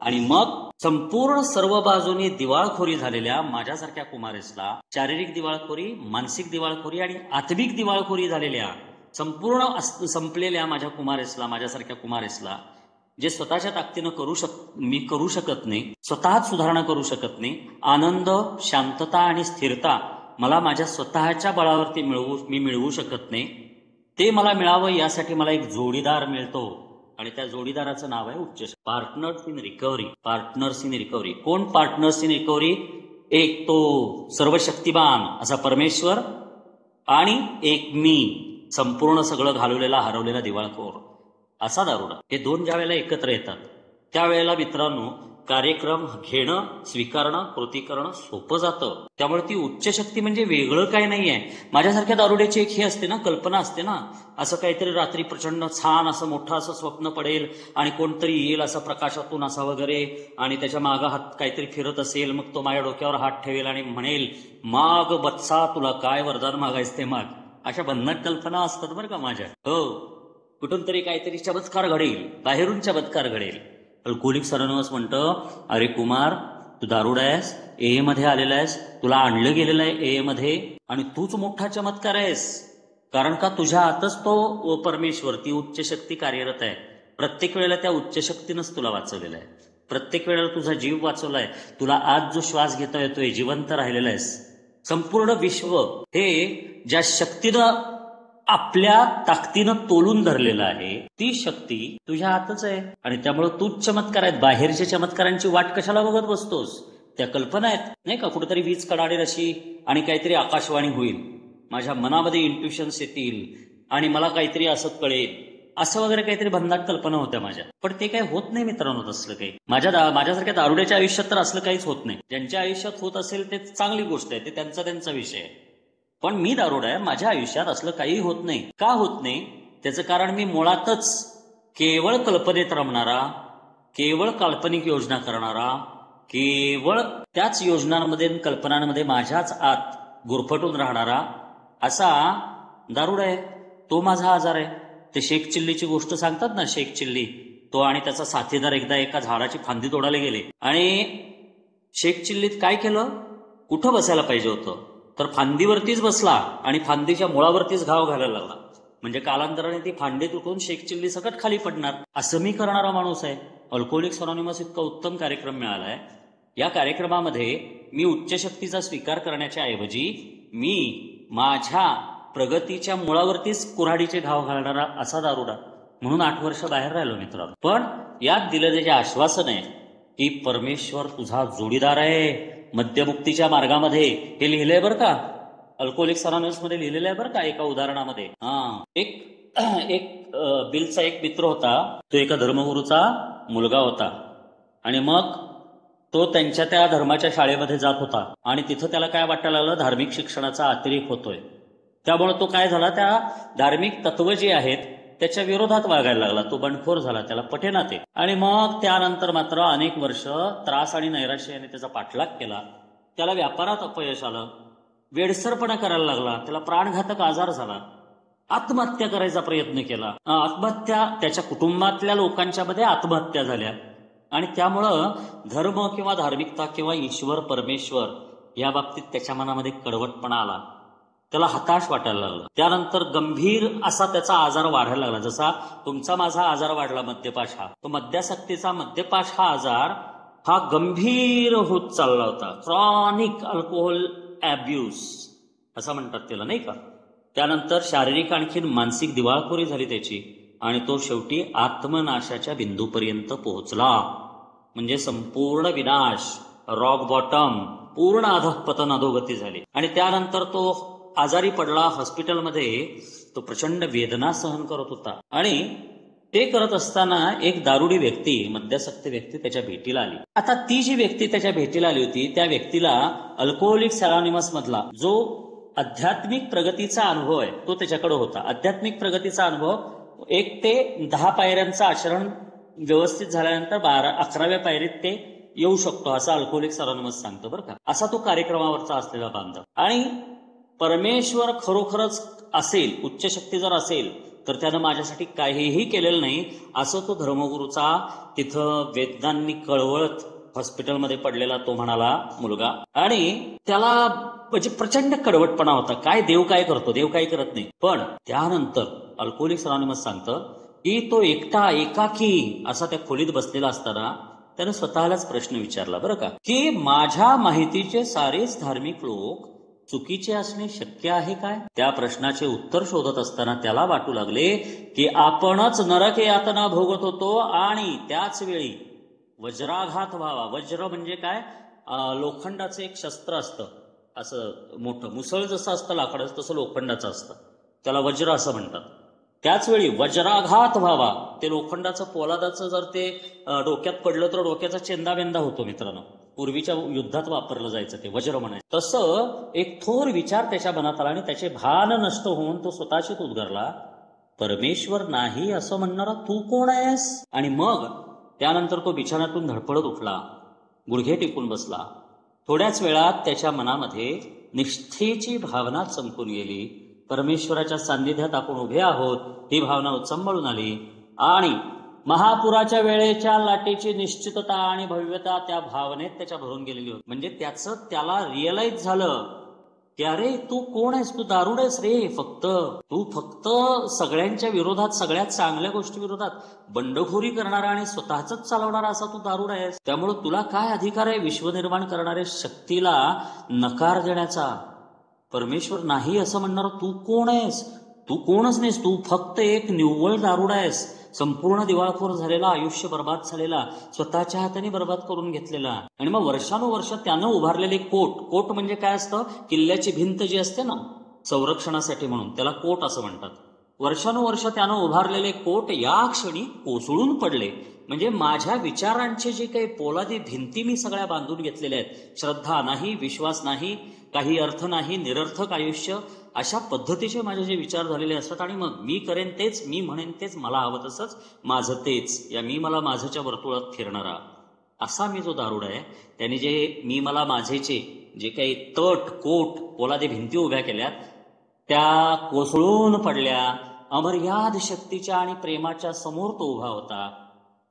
आणि मग संपूर्ण सर्व बाजूनी दिवाळखोरी झालेल्या माझ्यासारख्या कुमारेसला, शारीरिक दिवाळखोरी, मानसिक दिवाळखोरी आणि आत्मिक दिवाळखोरी झालेल्या, संपूर्ण संपलेल्या माझ्या कुमारेसला, माझ्यासारख्या कुमारेसला, जे स्वतःच्या ताकदीनं मी करू शकत नाही, स्वतःच सुधारणा करू शकत नाही, आनंद, शांतता आणि स्थिरता मला माझ्या स्वतःच्या बळावरती मी मिळवू शकत नाही, ते मला मिळावं यासाठी मला एक जोडीदार मिळतो. आणि त्या जोडीदाराचं नाव आहे उच्च शक्ती. Partners in recovery. Partners in recovery. कोण पार्टनर्स इन रिकव्हरी? एक तो सर्वशक्तिमान असा परमेश्वर आणि एक मी, संपूर्ण सगळं घालवलेला हरवलेला दिवाळखोर असा दारुडा. हे दोन ज्या वेळेला एकत्र येतात त्यावेळेला मित्रांनो कार्यक्रम घेणं, स्वीकारणं, कृती करणं सोपं जातं. त्यामुळे ती उच्च शक्ती म्हणजे वेगळं काय नाहीये. माझ्यासारख्या दारुड्याची एक ही असते ना, कल्पना असते ना, असं काहीतरी रात्री प्रचंड छान असं मोठं असं स्वप्न पडेल आणि कोणतरी येईल असं प्रकाशातून असा वगैरे आणि त्याच्या मागं हात काहीतरी फिरत असेल, मग तो माझ्या डोक्यावर हात ठेवेल आणि म्हणेल, माग बत्सा तुला काय वरदान मागायचं ते माग. अशा भन्नाट कल्पना असतात बरं का माझ्या. हो, कुठून तरी काहीतरी चमत्कार घडेल, बाहेरून चमत्कार घडेल. अल्कोहोलिक्स अनॉनिमस म्हणतं, अरे कुमार तू दारुडा आहेस, ए मध्ये आलेला आहेस, तुला आणलं गेलेलं आहे ए मध्ये आणि तूच मोठा चमत्कार आहेस. कारण का तुझ्या आतच तो परमेश्वर, ती उच्च शक्ती कार्यरत आहे. प्रत्येक वेळेला त्या उच्च शक्तीनंच तुला वाचवलेलं आहे. प्रत्येक वेळेला तुझा जीव वाचवलाय. तुला आज जो श्वास घेता येतोय, जिवंत राहिलेला आहेस. संपूर्ण विश्व हे ज्या शक्तीनं आपल्या ताकदीनं तोलून धरलेलं आहे ती शक्ती तुझ्या हातच आहे. आणि त्यामुळे तूच चमत्कार आहेत. बाहेरच्या चमत्कारांची वाट कशाला बघत बसतोस? त्या कल्पना आहेत नाही का, कुठेतरी वीज कडाडेल अशी आणि काहीतरी आकाशवाणी होईल, माझ्या मनामध्ये इंट्युशन्स येतील आणि मला काहीतरी असं कळेल, असं वगैरे काहीतरी भन्नाट कल्पना होत्या माझ्या. पण ते काही होत नाही मित्रांनो तसलं काही. माझ्यासारख्या दारुड्याच्या आयुष्यात तर असलं काहीच होत नाही. ज्यांच्या आयुष्यात होत असेल ते चांगली गोष्ट आहे, ते त्यांचा विषय आहे. पण मी दारुडा आहे, माझ्या आयुष्यात असलं काही होत नाही. का होत नाही त्याचं कारण मी मुळातच केवळ कल्पनेत रमणारा, केवळ काल्पनिक योजना करणारा, केवळ त्याच योजनांमध्ये कल्पनांमध्ये माझ्याच आत गुरफटून राहणारा असा दारुडा आहे. तो माझा आजार आहे. ते शेख चिल्लीची गोष्ट सांगतात ना, शेख चिल्ली तो आणि त्याचा साथीदार एकदा एका झाडाची फांदी तोडायला गेले आणि शेख चिल्लीत काय केलं, कुठं बसायला पाहिजे होतं तर फांदीवरतीच बसला आणि फांदीच्या मुळावरतीच घाव घालायला लागला. म्हणजे कालांतराने ती फांदी तुटून शेख चिल्ली सकट खाली पडणार. असं मी करणारा माणूस आहे. अल्कोहोलिक्स अनॉनिमस इतका उत्तम कार्यक्रम मिळालाय. या कार्यक्रमामध्ये मी उच्च शक्तीचा स्वीकार करण्याच्या ऐवजी मी माझ्या प्रगतीच्या मुळावरतीच कुऱ्हाडीचे घाव घालणारा असा दारुडा म्हणून 8 वर्ष बाहेर राहिलो मित्रांनो. पण यात दिलं जे आश्वासन आहे की परमेश्वर तुझा जोडीदार आहे मद्यमुक्तीच्या मार्गामध्ये, हे लिहिलंय बरं का, अल्कोहोलिक्स अनॉनिमस मध्ये लिहिलेलं आहे बरं का एका उदाहरणामध्ये. एक बिलचा एक मित्र होता, तो एका धर्मगुरूचा मुलगा होता आणि मग तो त्यांच्या त्या धर्माच्या शाळेमध्ये जात होता आणि तिथं त्याला काय वाटायला लागलं, धार्मिक शिक्षणाचा अतिरेक होतोय. त्यामुळे तो काय झाला, त्या धार्मिक तत्व जे आहेत त्याच्या विरोधात वागायला लागला. तो बंडखोर झाला, त्याला पटेना ते. आणि मग त्यानंतर मात्र अनेक वर्ष त्रास आणि नैराश्याने त्याचा पाठलाग केला. त्याला व्यापारात अपयश आलं, वेडसरपणा करायला लागला, त्याला प्राणघातक आजार झाला, आत्महत्या करायचा प्रयत्न केला. आत्महत्या, त्याच्या कुटुंबातल्या लोकांच्या मध्ये आत्महत्या झाल्या. आणि त्यामुळं धर्म किंवा धार्मिकता किंवा ईश्वर परमेश्वर या बाबतीत त्याच्या मनामध्ये कडवटपणा आला. त्याला हताश वाटायला लागलं. त्यानंतर गंभीर असा त्याचा आजार वाढायला लागला. जसा तुमचा माझा आजार वाढला मद्यपाश हा, तो मद्यासक्तीचा मद्यपाश हा आजार हा गंभीर होत चालला होता. क्रॉनिक अल्कोहोल ॲब्यूज असं म्हणतात त्याला, नाही का. त्यानंतर शारीरिक आणखीन मानसिक दिवाळखोरी झाली त्याची आणि तो शेवटी आत्मनाशाच्या बिंदूपर्यंत पोहोचला. म्हणजे संपूर्ण विनाश, रॉक बॉटम, पूर्ण अधःपतन, अधोगती झाली. आणि त्यानंतर तो आजारी पडला हॉस्पिटलमध्ये. तो प्रचंड वेदना सहन करत होता आणि ते करत असताना एक दारुडी व्यक्ती, मद्यासक्त व्यक्ती त्याच्या भेटीला आली. आता ती जी व्यक्ती त्याच्या भेटीला आली होती त्या व्यक्तीला अल्कोहोलिक्स अनॉनिमस मधला जो आध्यात्मिक प्रगतीचा अनुभव आहे तो त्याच्याकडे होता. आध्यात्मिक प्रगतीचा अनुभव 1 ते 10 पायऱ्यांचं आचरण व्यवस्थित झाल्यानंतर 11व्या पायरीत ते येऊ शकतो असं अल्कोहोलिक्स अनॉनिमस सांगतं बरं का. असा तो कार्यक्रमावरचा असलेला बांधव. आणि परमेश्वर खरोखरच असेल, उच्च शक्ती जर असेल तर त्यानं माझ्यासाठी काहीही केलेलं नाही असं तो धर्मगुरूचा तिथं वेदनांनी कळवळत हॉस्पिटलमध्ये पडलेला तो म्हणाला मुलगा. आणि त्याला म्हणजे प्रचंड कडवटपणा होता. काय देव काय करतो, देव काही करत नाही. पण त्यानंतर अल्कोहोलिक्स अनॉनिमस सांगतं की तो एकटा एकाकी असा त्या खोलीत बसलेला असताना त्यानं स्वतःलाच प्रश्न विचारला बरं का, की माझ्या माहितीचे सारेच धार्मिक लोक चुकीचे असणे शक्य आहे काय. त्या प्रश्नाचे उत्तर शोधत असताना त्याला वाटू लागले की आपणच नरक यातना भोगत होतो आणि त्याच वेळी वज्राघात व्हावा. वज्र म्हणजे काय, लोखंडाचं एक शस्त्र असतं, असं मोठं मुसळ जसं असतं लाकडाचं तसं लोखंडाचं असतं, त्याला वज्र असं म्हणतात. त्याच वेळी वज्राघात व्हावा. ते लोखंडाचं पोलादाचं जर ते डोक्यात पडलं तर डोक्याचा चेंदाबेंदा होतो मित्रांनो. पूर्वीच्या युद्धात वापरलं जायचं ते वज्र म्हणायचं. तसं एक थोर विचार त्याच्या मनात आला आणि त्याचे भान नष्ट होऊन तो स्वतःशीच उद्गारला, परमेश्वर नाही असं म्हणणारा तू कोण आहेस. आणि मग त्यानंतर तो बिछाण्यातून धडपडत उठला, गुडघे टेकून बसला. थोड्याच वेळात त्याच्या मनामध्ये निष्ठेची भावना चमकून गेली. परमेश्वराच्या सान्निध्यात आपण उभे आहोत ही भावना उचंबळून आली आणि महापुराच्या वेळेच्या लाटेची निश्चितता आणि भव्यता त्या भावनेत त्याच्या भरून गेलेली होती. म्हणजे त्याला रिअलाइज झालं की अरे तू कोण आहेस, तू दारुड आहेस रे. तू फक्त सगळ्यांच्या विरोधात, सगळ्यात चांगल्या गोष्टी विरोधात बंडखोरी करणारा आणि स्वतःच चालवणारा असा तू दारुड आहेस. त्यामुळे तुला काय अधिकार आहे विश्वनिर्माण करणाऱ्या शक्तीला नकार देण्याचा. परमेश्वर नाही असं म्हणणार तू कोण आहेस. तू कोणच नाहीस, तू फक्त एक निव्वळ दारुड आहेस. संपूर्ण दिवाळखोर झालेला, आयुष्य बर्बाद झालेला, स्वतःच्या हाताने बर्बाद करून घेतलेला. आणि मग वर्षानुवर्ष त्यानं उभारलेले कोट म्हणजे काय असतं, किल्ल्याची भिंत जी असते ना संरक्षणासाठी म्हणून त्याला कोट असं म्हणतात. वर्षानुवर्ष त्यानं उभारलेले कोट या क्षणी कोसळून पडले. म्हणजे माझ्या विचारांचे जे काही पोलादी भिंती मी सगळ्या बांधून घेतलेल्या आहेत, श्रद्धा नाही, विश्वास नाही, काही अर्थ नाही, निरर्थक आयुष्य, अशा पद्धतीचे माझे जे विचार झालेले असतात. आणि मग मी करेन तेच, मी म्हणेन तेच, मला हवं तसंच, माझं तेच, या मी मला माझ्याच्या वर्तुळात फिरणारा असा मी जो दारुड आहे. त्याने जे मी मला माझेचे जे काही तट, कोट, पोलादी भिंती उभ्या केल्यात त्या कोसळून पडल्या. अमर्याद शक्तीच्या आणि प्रेमाच्या समोर तो उभा होता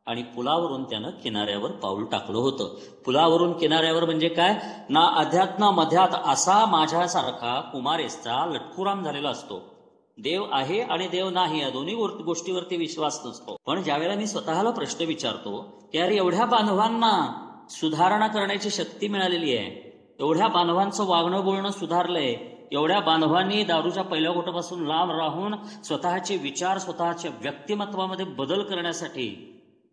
आणि पुलावरून त्यानं किनाऱ्यावर पाऊल टाकलं होतं. पुलावरून किनाऱ्यावर म्हणजे काय ना, अध्यात्म मध्यात असा माझ्यासारखा कुमारेसचा लटकुराम झालेला असतो. देव आहे आणि देव नाही या दोन्ही गोष्टीवरती विश्वास नसतो. पण ज्यावेळेला मी स्वतःला प्रश्न विचारतो की अरे एवढ्या बांधवांना सुधारणा करण्याची शक्ती मिळालेली आहे, एवढ्या बांधवांचं वागणं बोलणं सुधारलंय, एवढ्या बांधवांनी दारूच्या पहिल्या गोटापासून लांब राहून स्वतःचे विचार, स्वतःच्या व्यक्तिमत्वामध्ये बदल करण्यासाठी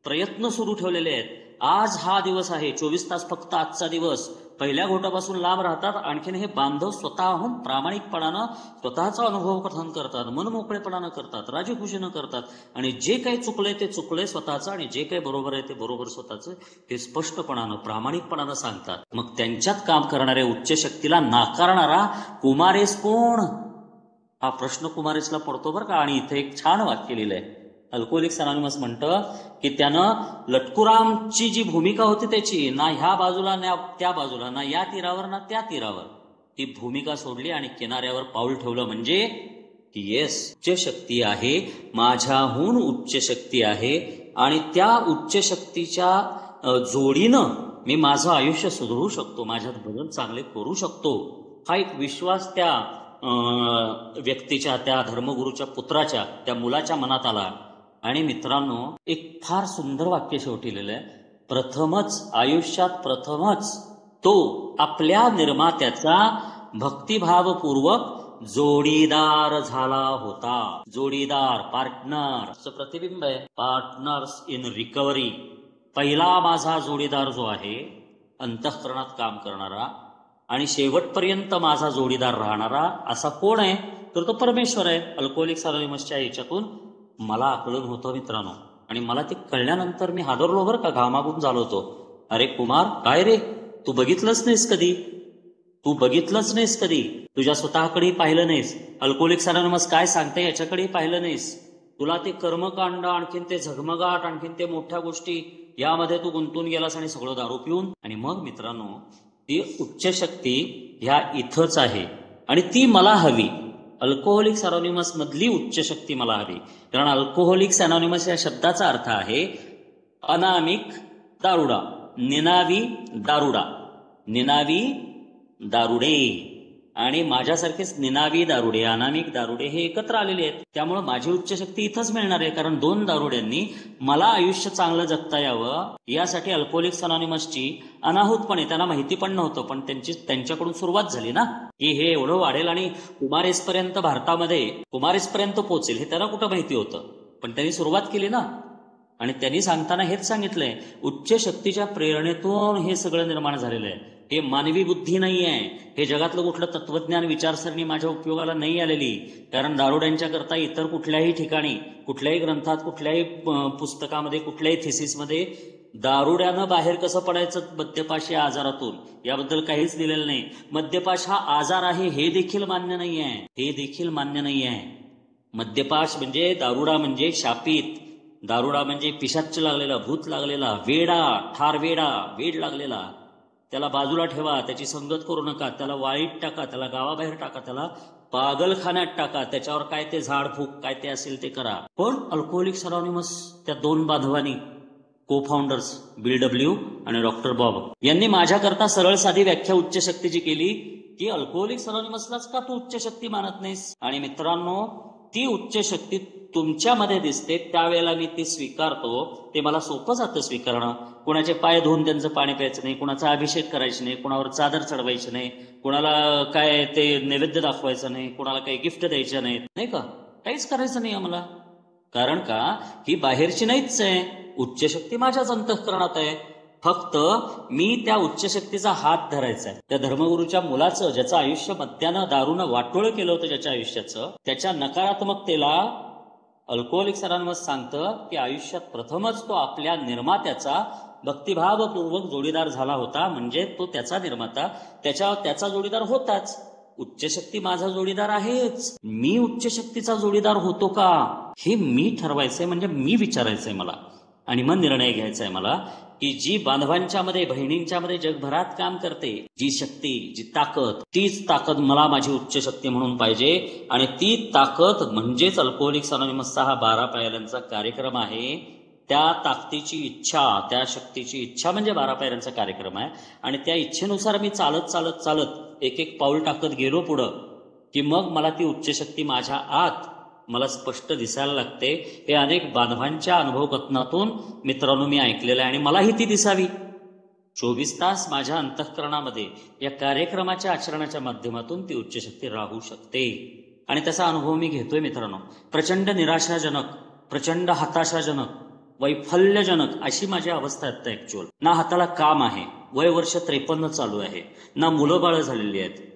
प्रयत्न सुरू ठेवलेले आहेत. आज हा दिवस आहे, 24 तास फक्त आजचा दिवस. पहिल्या घोटापासून लांब राहतात. आणखीन हे बांधव स्वतःहून प्रामाणिकपणानं स्वतःचा अनुभव कथन करतात, मनमोकळेपणानं करतात, राजीखुशीनं करतात. आणि जे काही चुकलंय ते चुकलंय स्वतःचं आणि जे काही बरोबर आहे ते बरोबर स्वतःचं, हे स्पष्टपणानं प्रामाणिकपणानं सांगतात. मग त्यांच्यात काम करणाऱ्या उच्च शक्तीला नाकारणारा कुमारेस कोण, हा प्रश्न कुमारेसला पडतो बरं का. आणि इथे एक छान वाक्य लिहिलंय. अल्कोहोलिक्स अनॉनिमस म्हणतं की त्यानं लटकुरामची जी भूमिका होती त्याची, ना ह्या बाजूला ना त्या बाजूला, ना या तीरावर ना त्या तीरावर, ती भूमिका सोडली आणि किनाऱ्यावर पाऊल ठेवलं. म्हणजे की येस, उच्च शक्ती आहे, माझ्याहून उच्च शक्ती आहे आणि त्या उच्च शक्तीच्या जोडीनं मी माझं आयुष्य सुधारू शकतो, माझ्यात बदल चांगले करू शकतो. हा एक विश्वास त्या व्यक्तीच्या, त्या धर्मगुरूच्या पुत्राच्या, त्या मुलाच्या मनात आला. आणि मित्रांनो, एक फार सुंदर वाक्य शेवटी लिहिलंय. प्रथमच आयुष्यात प्रथमच तो आपल्या निर्मात्याचा भक्तिभावपूर्वक जोडीदार झाला होता. जोडीदार, पार्टनर असं प्रतिबिंब आहे. Partners in recovery. पहिला माझा जोडीदार जो आहे अंतःकरणात काम करणारा आणि शेवटपर्यंत माझा जोडीदार राहणारा असा कोण आहे, तर तो परमेश्वर आहे. अल्कोहोलिक्स अनॉनिमसच्या याच्यातून मला आकलन होतं मित्रांनो. आणि मला ते कळल्यानंतर मी हादरलो बरं का, घामाघूम झालो होतो. अरे कुमार, काय रे, तू बघितलंच नाहीस कधी, तू बघितलंच नाहीस कधी, तुझ्या स्वतःकडेही पाहिलं नाहीस, अल्कोहोलिक्स अनॉनिमस काय सांगते याच्याकडेही पाहिलं नाहीस. तुला ते कर्मकांड, आणखीन ते झगमगाट, आणखीन ते मोठ्या गोष्टी यामध्ये तू गुंतून गेलास आणि सगळं दारू पिऊन. आणि मग मित्रांनो, ती उच्च शक्ती ह्या इथंच आहे आणि ती मला हवी. अल्कोहोलिक्स अनॉनिमस मधली उच्च शक्ती मला हवी. कारण अल्कोहोलिक्स अनॉनिमस या शब्दाचा अर्थ आहे अनामिक दारुडा, निनावी दारुडा, निनावी दारुडे. आणि माझ्यासारखेच निनावी दारुडे, अनामिक दारुडे हे एकत्र आलेले आहेत. त्यामुळे माझी उच्च शक्ती इथंच मिळणार आहे. कारण दोन दारुड्यांनी मला आयुष्य चांगलं जगता यावं यासाठी अल्कोहोलिक्स अनॉनिमसची अनाहूतपणे, त्यांना माहिती पण नव्हतं, पण त्यांच्याकडून सुरुवात झाली ना, की हे एवढं वाढेल आणि कुमारेसपर्यंत, भारतामध्ये कुमारेसपर्यंत पोहोचेल, हे त्यांना कुठं माहिती होतं. पण त्यांनी सुरुवात केली ना. आणि त्यांनी सांगताना हेच सांगितलंय, उच्च शक्तीच्या प्रेरणेतून हे सगळं निर्माण झालेलं आहे. हे मानवी बुद्धी नाही आहे. हे जगातलं कुठलं तत्वज्ञान, विचारसरणी माझ्या उपयोगाला नाही आलेली. कारण दारुड्यांच्या करता इतर कुठल्याही ठिकाणी, कुठल्याही ग्रंथात, कुठल्याही पुस्तकामध्ये, कुठल्याही थिसिसमध्ये दारुड्यानं बाहेर कसं पडायचं मद्यपाश या आजारातून याबद्दल काहीच लिहिलेलं नाही. मद्यपाश हा आजार आहे हे देखील मान्य नाही आहे, हे देखील मान्य नाही आहे. मद्यपाश म्हणजे, दारुडा म्हणजे शापित, दारुडा म्हणजे पिशाच्च लागलेला, भूत लागलेला, वेडा, ठार वेडा, वेड लागलेला. त्याला बाजूला ठेवा, त्याची संगत करू नका, त्याला वाळीत टाका, त्याला गावाबाहेर टाका, त्याला पागलखान्यात टाका, त्याच्यावर काय ते झाडफूक काय ते असेल ते करा. पण अल्कोहोलिक्स अनॉनिमस त्या दोन बांधवांनी, को फाउंडर्स बिल डब्ल्यू आणि डॉक्टर बॉब, यांनी माझ्याकरता सरळ साधी व्याख्या उच्च शक्तीची केली की अल्कोहोलिक्स अनॉनिमसलाच का तू उच्च शक्ती मानत नाहीस. आणि मित्रांनो, ती उच्च शक्ती तुमच्यामध्ये दिसते त्यावेळेला मी ती स्वीकारतो. ते मला सोपं जातं स्वीकारणं. कुणाचे पाय धुवून त्यांचं पाणी प्यायचं नाही, कुणाचा अभिषेक करायचं नाही, कुणावर चादर चढवायची नाही, कुणाला काय ते नैवेद्य दाखवायचं नाही, कुणाला काही गिफ्ट द्यायचं नाही, नाही का, काहीच करायचं नाही आम्हाला. कारण का, ही बाहेरची नाहीच आहे, उच्च शक्ती माझ्याच अंतःकरणात आहे. फक्त मी त्या उच्च शक्तीचा हात धरायचा आहे. त्या धर्मगुरूच्या मुलाचं, ज्याचं आयुष्य मद्यानं, दारूनं वाटोळं केलं होतं ज्याच्या आयुष्याचं, त्याच्या नकारात्मकतेला अल्कोहोलिक्स अनॉनिमस सांगतं की आयुष्यात प्रथमच तो आपल्या निर्मात्याचा भक्तिभावपूर्वक जोडीदार झाला होता. म्हणजे तो त्याचा निर्माता, त्याचा जोडीदार होताच. उच्च शक्ती माझा जोडीदार आहेच. मी उच्च शक्तीचा जोडीदार होतो का हे मी ठरवायचंय, म्हणजे मी विचारायचंय मला. आणि मग निर्णय घ्यायचा आहे मला की जी बांधवांच्या मध्ये, बहिणींच्या मध्ये जगभरात काम करते, जी शक्ती, जी ताकद, तीच ताकद मला माझी उच्च शक्ती म्हणून पाहिजे. आणि ती ताकद म्हणजेच अल्कोहोलिक्स अनॉनिमसचा हा 12 पायऱ्यांचा कार्यक्रम आहे. त्या ताकदीची इच्छा, त्या शक्तीची इच्छा म्हणजे 12 पायऱ्यांचा कार्यक्रम आहे. आणि त्या इच्छेनुसार मी चालत चालत चालत एक एक पाऊल टाकत गेलो पुढं, की मग मला ती उच्च शक्ती माझ्या आत मला स्पष्ट दिसायला लागते. हे अनेक बांधवांच्या अनुभव कथनातून मित्रांनो मी ऐकलेलं आहे आणि मलाही ती दिसावी. 24 तास माझ्या अंतःकरणामध्ये या कार्यक्रमाच्या आचरणाच्या माध्यमातून ती उच्च शक्ती राहू शकते. आणि त्याचा अनुभव मी घेतोय मित्रांनो. प्रचंड निराशाजनक, प्रचंड हताशाजनक, वैफल्यजनक अशी माझी अवस्था आहे ऍक्च्युअल. ना हाताला काम आहे, वय वर्ष 53 चालू आहे, ना मुलं बाळ झालेली आहेत,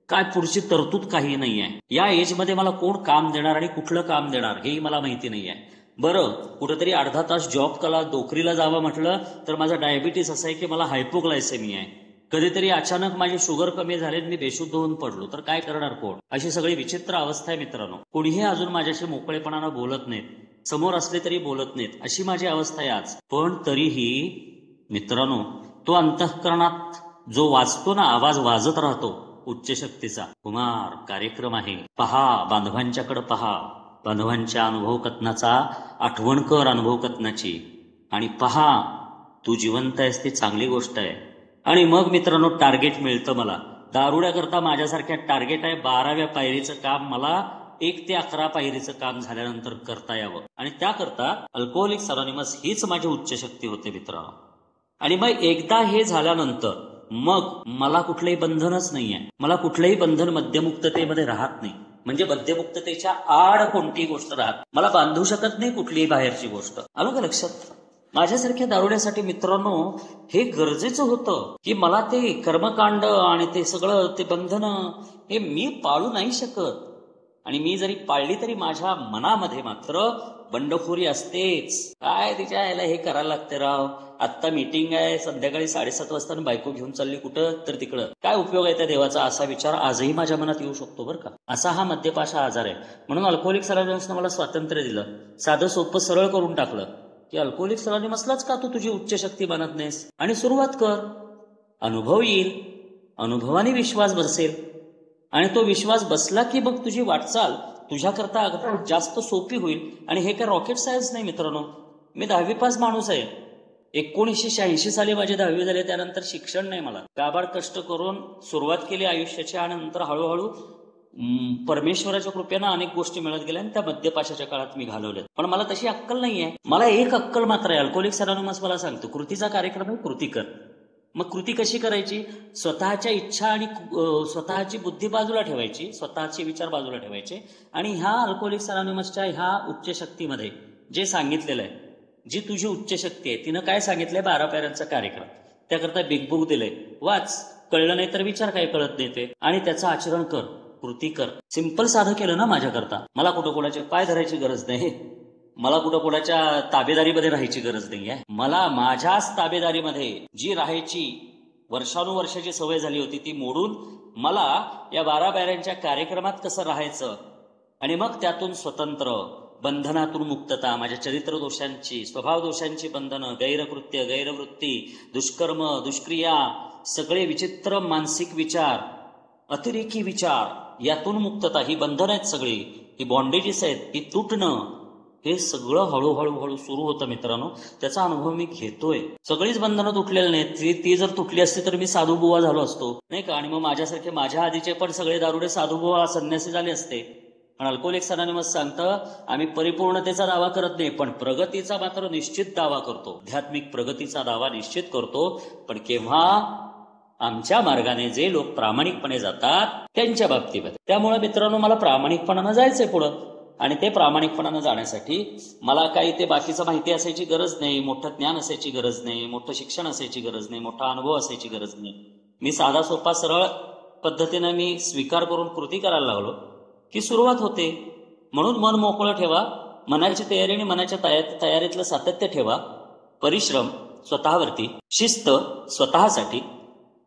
काय पुढची तरतूद काही नाही आहे. या एजमध्ये मला कोण काम देणार आणि कुठलं काम देणार हेही मला माहिती नाही आहे. बरं, कुठेतरी अर्धा तास जॉब कला, नोकरीला जावं म्हटलं तर माझा डायबिटीस असा आहे की मला हायपोग्लायसेमी आहे. कधीतरी अचानक माझी शुगर कमी झाली, मी बेशुद्ध होऊन पडलो तर काय करणार कोण. अशी सगळी विचित्र अवस्था आहे मित्रांनो. कोणीही अजून माझ्याशी मोकळेपणानं बोलत नाहीत, समोर असले तरी बोलत नाहीत, अशी माझी अवस्था आहे आज. पण तरीही मित्रांनो, तो अंतःकरणात जो वाचतो ना, आवाज वाजत राहतो उच्च शक्तीचा, कुमार कार्यक्रम आहे, पहा बांधवांच्याकडे, पहा बांधवांच्या अनुभव कथनाचा आठवण कर, अनुभव कथनाची, आणि पहा तू जिवंत आहेस, ती चांगली गोष्ट आहे. आणि मग मित्रांनो टार्गेट मिळतं मला. दारुड्याकरता माझ्यासारख्या टार्गेट आहे 12व्या पायरीचं काम मला 1 ते 11 पायरीचं काम झाल्यानंतर करता यावं. आणि त्याकरता अल्कोहोलिक्स अनॉनिमस हीच माझी उच्च शक्ती होते मित्रांनो. आणि मग एकदा हे झाल्यानंतर मग मला कुठलंही बंधनच नाहीये. मला कुठलंही बंधन मद्यमुक्ततेमध्ये राहत नाही. म्हणजे मद्यमुक्ततेच्या आड कोणतीही गोष्ट राहत, मला बांधू शकत नाही कुठलीही बाहेरची गोष्ट. आलं का लक्षात? माझ्यासारख्या दारुड्यासाठी मित्रांनो हे गरजेचं होतं की मला ते कर्मकांड आणि ते सगळं ते बंधन हे मी पाळू नाही शकत. आणि मी जरी पाळली तरी माझ्या मनामध्ये मात्र बंडखोरी असतेच. काय तिच्या याला हे करायला लागते राव. आत्ता मीटिंग आहे, संध्याकाळी 7:30 वाजता बायको घेऊन चालली कुठं तर तिकडं. काय उपयोग आहे त्या देवाचा, असा विचार आजही माझ्या मनात येऊ शकतो बरं का. असा हा मद्यपाशा आजार आहे. म्हणून अल्कोहोलिक्स अनॉनिमसनं मला स्वातंत्र्य दिलं. साधं सोपं सरळ करून टाकलं की अल्कोहोलिक्स अनॉनिमसलाच का तू तुझी उच्च शक्ती मानत नाहीस, आणि सुरुवात कर. अनुभव येईल, अनुभवाने विश्वास बसेल, आणि तो विश्वास बसला की मग तुझी वाटचाल तुझ्याकरता जास्त सोपी होईल. आणि हे काय रॉकेट सायन्स नाही मित्रांनो. मी 10वी पास माणूस आहे. 1986 साली माझी 10वी झाली. त्यानंतर शिक्षण नाही. मला काबाड कष्ट करून सुरुवात केली आयुष्याची, आणि नंतर हळूहळू परमेश्वराच्या कृपेनं अनेक गोष्टी मिळत गेल्या आणि त्या मद्यपाशाच्या काळात मी घालवल्यात. पण मला तशी अक्कल नाहीये. मला एक अक्कल मात्र आहे. अल्कोहोलिक्स अनॉनिमस मला सांगतो कृतीचा कार्यक्रम आहे, कृती कर. मग कृती कशी करायची? स्वतःच्या इच्छा आणि स्वतःची बुद्धी बाजूला ठेवायची, स्वतःचे विचार बाजूला ठेवायचे, आणि ह्या अल्कोहोलिक्स अनॉनिमसच्या ह्या उच्च शक्तीमध्ये जे सांगितलेलं आहे, जी तुझी उच्च शक्ती आहे, तिनं काय सांगितलंय? 12 पायऱ्यांचा कार्यक्रम. त्याकरता बिग बुक दिलंय, वाच. कळलं नाही तर विचार, काय कळत नाही ते, आणि त्याचं आचरण कर, कृती कर. सिंपल साधं केलं ना माझ्याकरता. मला कुठं कोणाचे पाय धरायची गरज नाही. मला कुठं कोणाच्या ताबेदारीमध्ये राहायची गरज नाही आहे. मला माझ्याच ताबेदारीमध्ये जी राहायची वर्षानुवर्षाची सवय झाली होती ती मोडून मला या 12 पायऱ्यांच्या कार्यक्रमात कसं राहायचं, आणि मग त्यातून स्वतंत्र, बंधनातून मुक्तता, माझ्या चरित्र दोषांची, स्वभाव दोषांची बंधनं, गैरकृत्य, गैरवृत्ती, दुष्कर्म, दुष्क्रिया, सगळे विचित्र मानसिक विचार, अतिरेकी विचार, यातून मुक्तता. ही बंधनं आहेत सगळी, ही बॉन्डेजेस आहेत, ही तुटणं, हे सगळं हळूहळू सुरू होतं मित्रांनो. त्याचा अनुभव मी घेतोय. सगळीच बंधनं तुटलेली नाहीत. ती जर तुटली असती तर मी साधू बुवा झालो असतो, नाही का. आणि मग माझ्यासारखे, माझ्या आधीचे पण सगळे दारुडे साधू बुवा, संन्यासी झाले असते. पण अल्कोहोलिक्स अनॉनिमस सांगतं आम्ही परिपूर्णतेचा दावा करत नाही, पण प्रगतीचा मात्र निश्चित दावा करतो. आध्यात्मिक प्रगतीचा दावा निश्चित करतो. पण केव्हा? आमच्या मार्गाने जे लोक प्रामाणिकपणे जातात त्यांच्या बाबतीमध्ये. त्यामुळे मित्रांनो मला प्रामाणिकपणानं जायचंय पुढं. आणि ते प्रामाणिकपणानं जाण्यासाठी मला काही ते बाकीचं माहिती असायची गरज नाही, मोठं ज्ञान असायची गरज नाही, मोठं शिक्षण असायची गरज नाही, मोठा अनुभव असायची गरज नाही. मी साधा सोपा सरळ पद्धतीनं मी स्वीकार करून कृती करायला लागलो की सुरुवात होते. म्हणून मन मोकळं ठेवा, मनाची तयारी आणि मनाच्या तयारीतलं सातत्य ठेवा, परिश्रम स्वतःवरती, शिस्त स्वतःसाठी,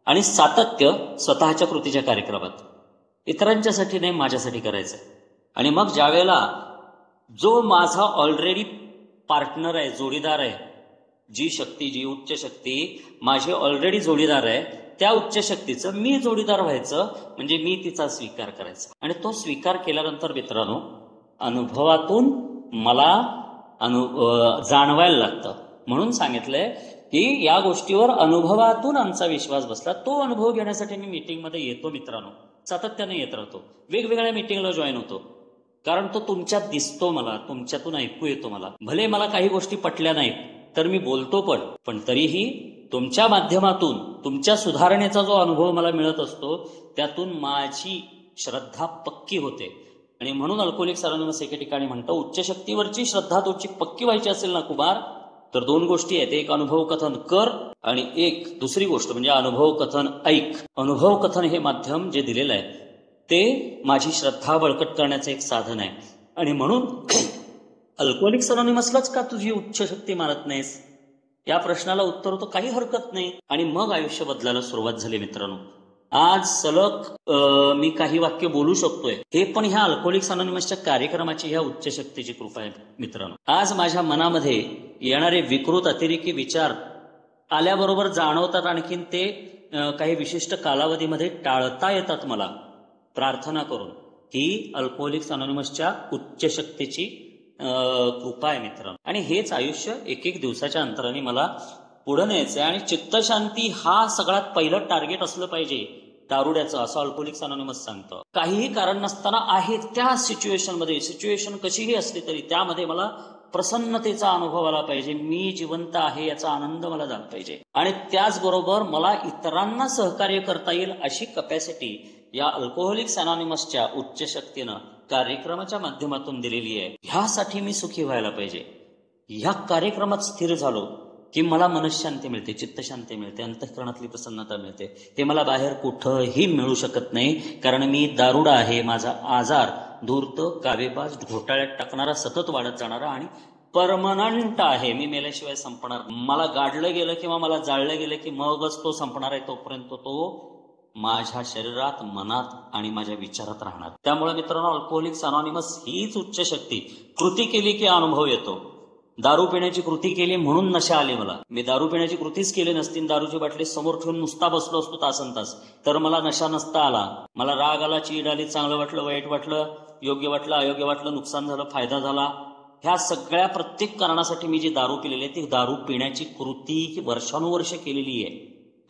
आणि सातत्य स्वतःच्या कृतीच्या कार्यक्रमात. इतरांच्यासाठी नाही, माझ्यासाठी करायचं. आणि मग ज्या वेळेला जो माझा ऑलरेडी पार्टनर आहे, जोडीदार आहे, जी शक्ती, जी उच्च शक्ती माझी ऑलरेडी जोडीदार आहे, त्या उच्च शक्तीचं मी जोडीदार व्हायचं. म्हणजे मी तिचा स्वीकार करायचा. आणि तो स्वीकार केल्यानंतर मित्रांनो अनुभवातून मला जाणवायला लागतं. म्हणून सांगितलंय की या गोष्टीवर अनुभवातून आमचा विश्वास बसला. तो अनुभव घेण्यासाठी मी मीटिंगमध्ये येतो मित्रांनो, सातत्याने येत राहतो, वेगवेगळ्या मीटिंगला जॉईन होतो. कारण तो तुमच्यात दिसतो मला, तुमच्यातून ऐकू येतो मला. भले मला काही गोष्टी पटल्या नाहीत तर मी बोलतो पण तरीही तुमच्या माध्यमातून तुमच्या सुधारणेचा जो अनुभव मला मिळत असतो त्यातून माझी श्रद्धा पक्की होते. आणि म्हणून अल्कोहोलिक्स अनॉनिमस एके ठिकाणी म्हणतो उच्च शक्तीवरची श्रद्धा तुमची पक्की व्हायची असेल ना कुमार, तर 2 गोष्टी आहेत. एक अनुभव कथन कर, आणि एक दुसरी गोष्ट म्हणजे अनुभव कथन ऐक. अनुभव कथन हे माध्यम जे दिलेलं आहे ते माझी श्रद्धा बळकट करण्याचं एक साधन आहे. आणि म्हणून अल्कोहोलिक्स अनॉनिमसलाच का तुझी उच्च शक्ती मानत नाहीस या प्रश्नाला उत्तर होतं काही हरकत नाही. आणि मग आयुष्य बदलायला सुरुवात झाली मित्रांनो. आज सलग मी काही वाक्य बोलू शकतोय, हे पण ह्या अल्कोहोलिक्स अनॉनिमसच्या कार्यक्रमाची, ह्या उच्च शक्तीची कृपा आहे मित्रांनो. आज माझ्या मनामध्ये येणारे विकृत अतिरेकी विचार आल्याबरोबर जाणवतात, आणखीन ते काही विशिष्ट कालावधीमध्ये टाळता येतात मला, प्रार्थना करून. ही अल्कोहोलिक्स अनॉनिमसच्या उच्च शक्तीची कृपा आहे मित्रांनो. आणि हेच आयुष्य एक दिवसाच्या अंतराने मला पुढे न्यायचंय. आणि चित्तशांती हा सगळ्यात पहिलं टार्गेट असलं पाहिजे दारुड्याचं, असं अल्कोहोलिक्स अनॉनिमस सांगतं. काहीही कारण नसताना आहे त्या सिच्युएशन कशीही असली तरी त्यामध्ये मला प्रसन्नतेचा अनुभव आला पाहिजे, मी जिवंत आहे याचा आनंद मला झाला पाहिजे, आणि त्याचबरोबर मला इतरांना सहकार्य करता येईल अशी कपॅसिटी या अल्कोहोलिक्स अनॉनिमसच्या उच्च शक्तीनं कार्यक्रमाच्या माध्यमातून दिलेली आहे. ह्यासाठी मी सुखी व्हायला पाहिजे. ह्या कार्यक्रमात स्थिर झालो की मला मनशांती मिळते, चित्तशांती मिळते, अंतःकरणातली प्रसन्नता मिळते. हे मला बाहेर कुठंही मिळू शकत नाही, कारण मी दारुडा आहे. माझा आजार धूर्त, कावेबाज, घोटाळ्यात टाकणारा, सतत वाढत जाणारा आणि परमनंट आहे. मी मेल्याशिवाय संपणार. मला गाडलं गेलं किंवा मला जाळलं गेलं की मगच तो संपणार आहे. तोपर्यंत तो माझ्या शरीरात, मनात आणि माझ्या विचारात राहणार. त्यामुळे मित्रांनो, अल्कोहोलिक्स अनॉनिमस हीच उच्च शक्ती. कृती केली की अनुभव येतो. दारू पिण्याची कृती केली म्हणून नशा आली मला. मी दारू पिण्याची कृतीच केली नसती, दारूची बाटली समोर ठेवून नुसता बसलो असतो तासनतास, तर मला नशा नसता आला. मला राग आला, चीड आली, चांगलं वाटलं, वाईट वाटलं, योग्य वाटलं, अयोग्य वाटलं, नुकसान झालं, फायदा झाला. ह्या सगळ्या प्रत्येक कारणासाठी मी जी दारू पिलेली आहे ती दारू पिण्याची कृती वर्षानुवर्ष केलेली आहे,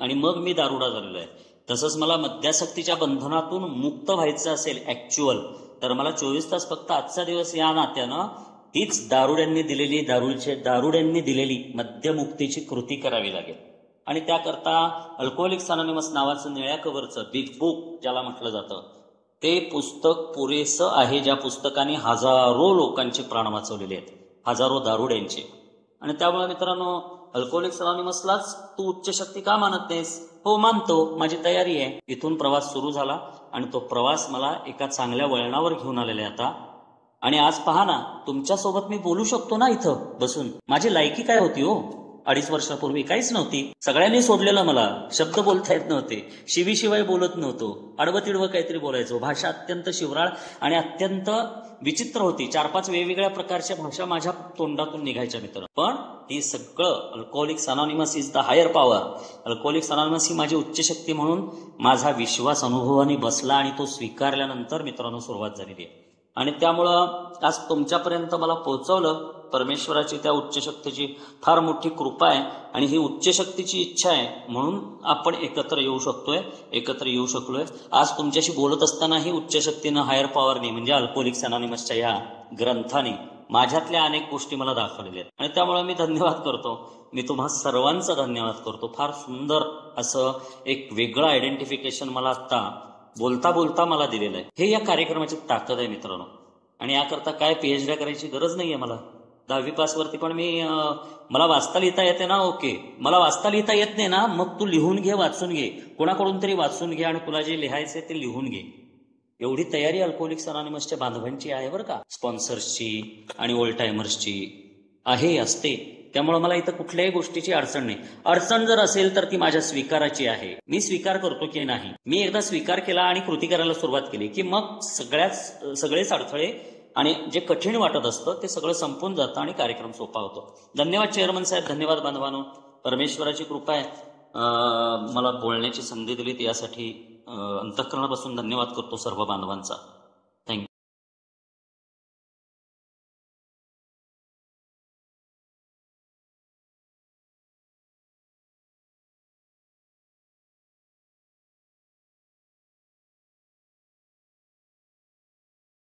आणि मग मी दारुडा झालेलो आहे. तसंच मला मद्यासक्तीच्या बंधनातून मुक्त व्हायचं असेल ऍक्च्युअल, तर मला 24 तास फक्त आजचा दिवस या नात्यानं हीच दारुड्यांनी दिलेली मद्यमुक्तीची कृती करावी लागेल. आणि त्याकरता अल्कोहोलिक्स अनॉनिमस नावाचं निळ्या कव्हरचं बिग बुक ज्याला म्हटलं जातं, ते पुस्तक पुरेसं आहे, ज्या पुस्तकाने हजारो लोकांचे प्राण वाचवलेले आहेत, हजारो दारुड्यांचे. आणि त्यामुळे मित्रांनो, अल्कोहोलिक्स अनॉनिमसलाच तू उच्च शक्ती का मानत नाहीस? हो, मानतो, माझी तयारी आहे. इथून प्रवास सुरू झाला आणि तो प्रवास मला एका चांगल्या वळणावर घेऊन आलेला आहे आता. आणि आज पहा ना, तुमच्यासोबत मी बोलू शकतो ना इथं बसून. माझी लायकी काय होती हो? 2.5 वर्षापूर्वी काहीच नव्हती. सगळ्यांनी सोडलेलं मला. शब्द बोलता येत नव्हते, शिवीशिवाय बोलत नव्हतो, आडवं तिडवं काहीतरी बोलायचो. भाषा अत्यंत शिवराळ आणि अत्यंत विचित्र होती. 4-5 वेगवेगळ्या प्रकारच्या भाषा माझ्या तोंडातून निघायच्या मित्र. पण ही सगळं Alcoholics Anonymous is the higher power. Alcoholics Anonymous ही माझी उच्च शक्ती म्हणून माझा विश्वास अनुभवाने बसला, आणि तो स्वीकारल्यानंतर मित्रांनो सुरुवात झालेली आहे. आणि त्यामुळं आज तुमच्यापर्यंत मला पोहोचवलं. परमेश्वराची, त्या उच्च शक्तीची फार मोठी कृपा आहे, आणि ही उच्च शक्तीची इच्छा आहे म्हणून आपण एकत्र येऊ शकलोय. आज तुमच्याशी बोलत असताना ही उच्च शक्तीनं, हायर पॉवरने, म्हणजे अल्कोहोलिक्स अनॉनिमसच्या या ग्रंथाने माझ्यातल्या अनेक गोष्टी मला दाखवलेल्या आहेत. आणि त्यामुळे मी धन्यवाद करतो. मी तुम्हा सर्वांचा धन्यवाद करतो. फार सुंदर असं एक वेगळं आयडेंटिफिकेशन मला आत्ता बोलता बोलता मला दिलेलं आहे. हे या कार्यक्रमाची ताकद आहे मित्रांनो. आणि याकरता काय PhD करायची गरज नाहीये मला. 10वी पासवरती पण मला वाचता लिहिता येते ना, ओके. मला वाचता लिहिता येत नाही ना, मग तू लिहून घे, वाचून घे, कोणाकडून तरी वाचून घे, आणि तुला जे लिहायचंय ते लिहून घे. एवढी तयारी अल्कोहोलिक्स अनॉनिमसच्या बांधवांची आहे बरं का, स्पॉन्सर्सची आणि ओल्ड टायमर्सची असते. त्यामुळे मला इथं कुठल्याही गोष्टीची अडचण नाही. अडचण जर असेल तर ती माझ्या स्वीकाराची आहे. मी स्वीकार करतो की नाही. मी एकदा स्वीकार केला आणि कृती करायला सुरुवात केली की मग सगळेच अडथळे आणि जे कठीण वाटत असतं ते सगळं संपून जातं आणि कार्यक्रम सोपा होतो. धन्यवाद चेअरमन साहेब, धन्यवाद बांधवांनो. परमेश्वराची कृपा आहे. मला बोलण्याची संधी दिलीत यासाठी अंतःकरणापासून धन्यवाद करतो सर्व बांधवांचा.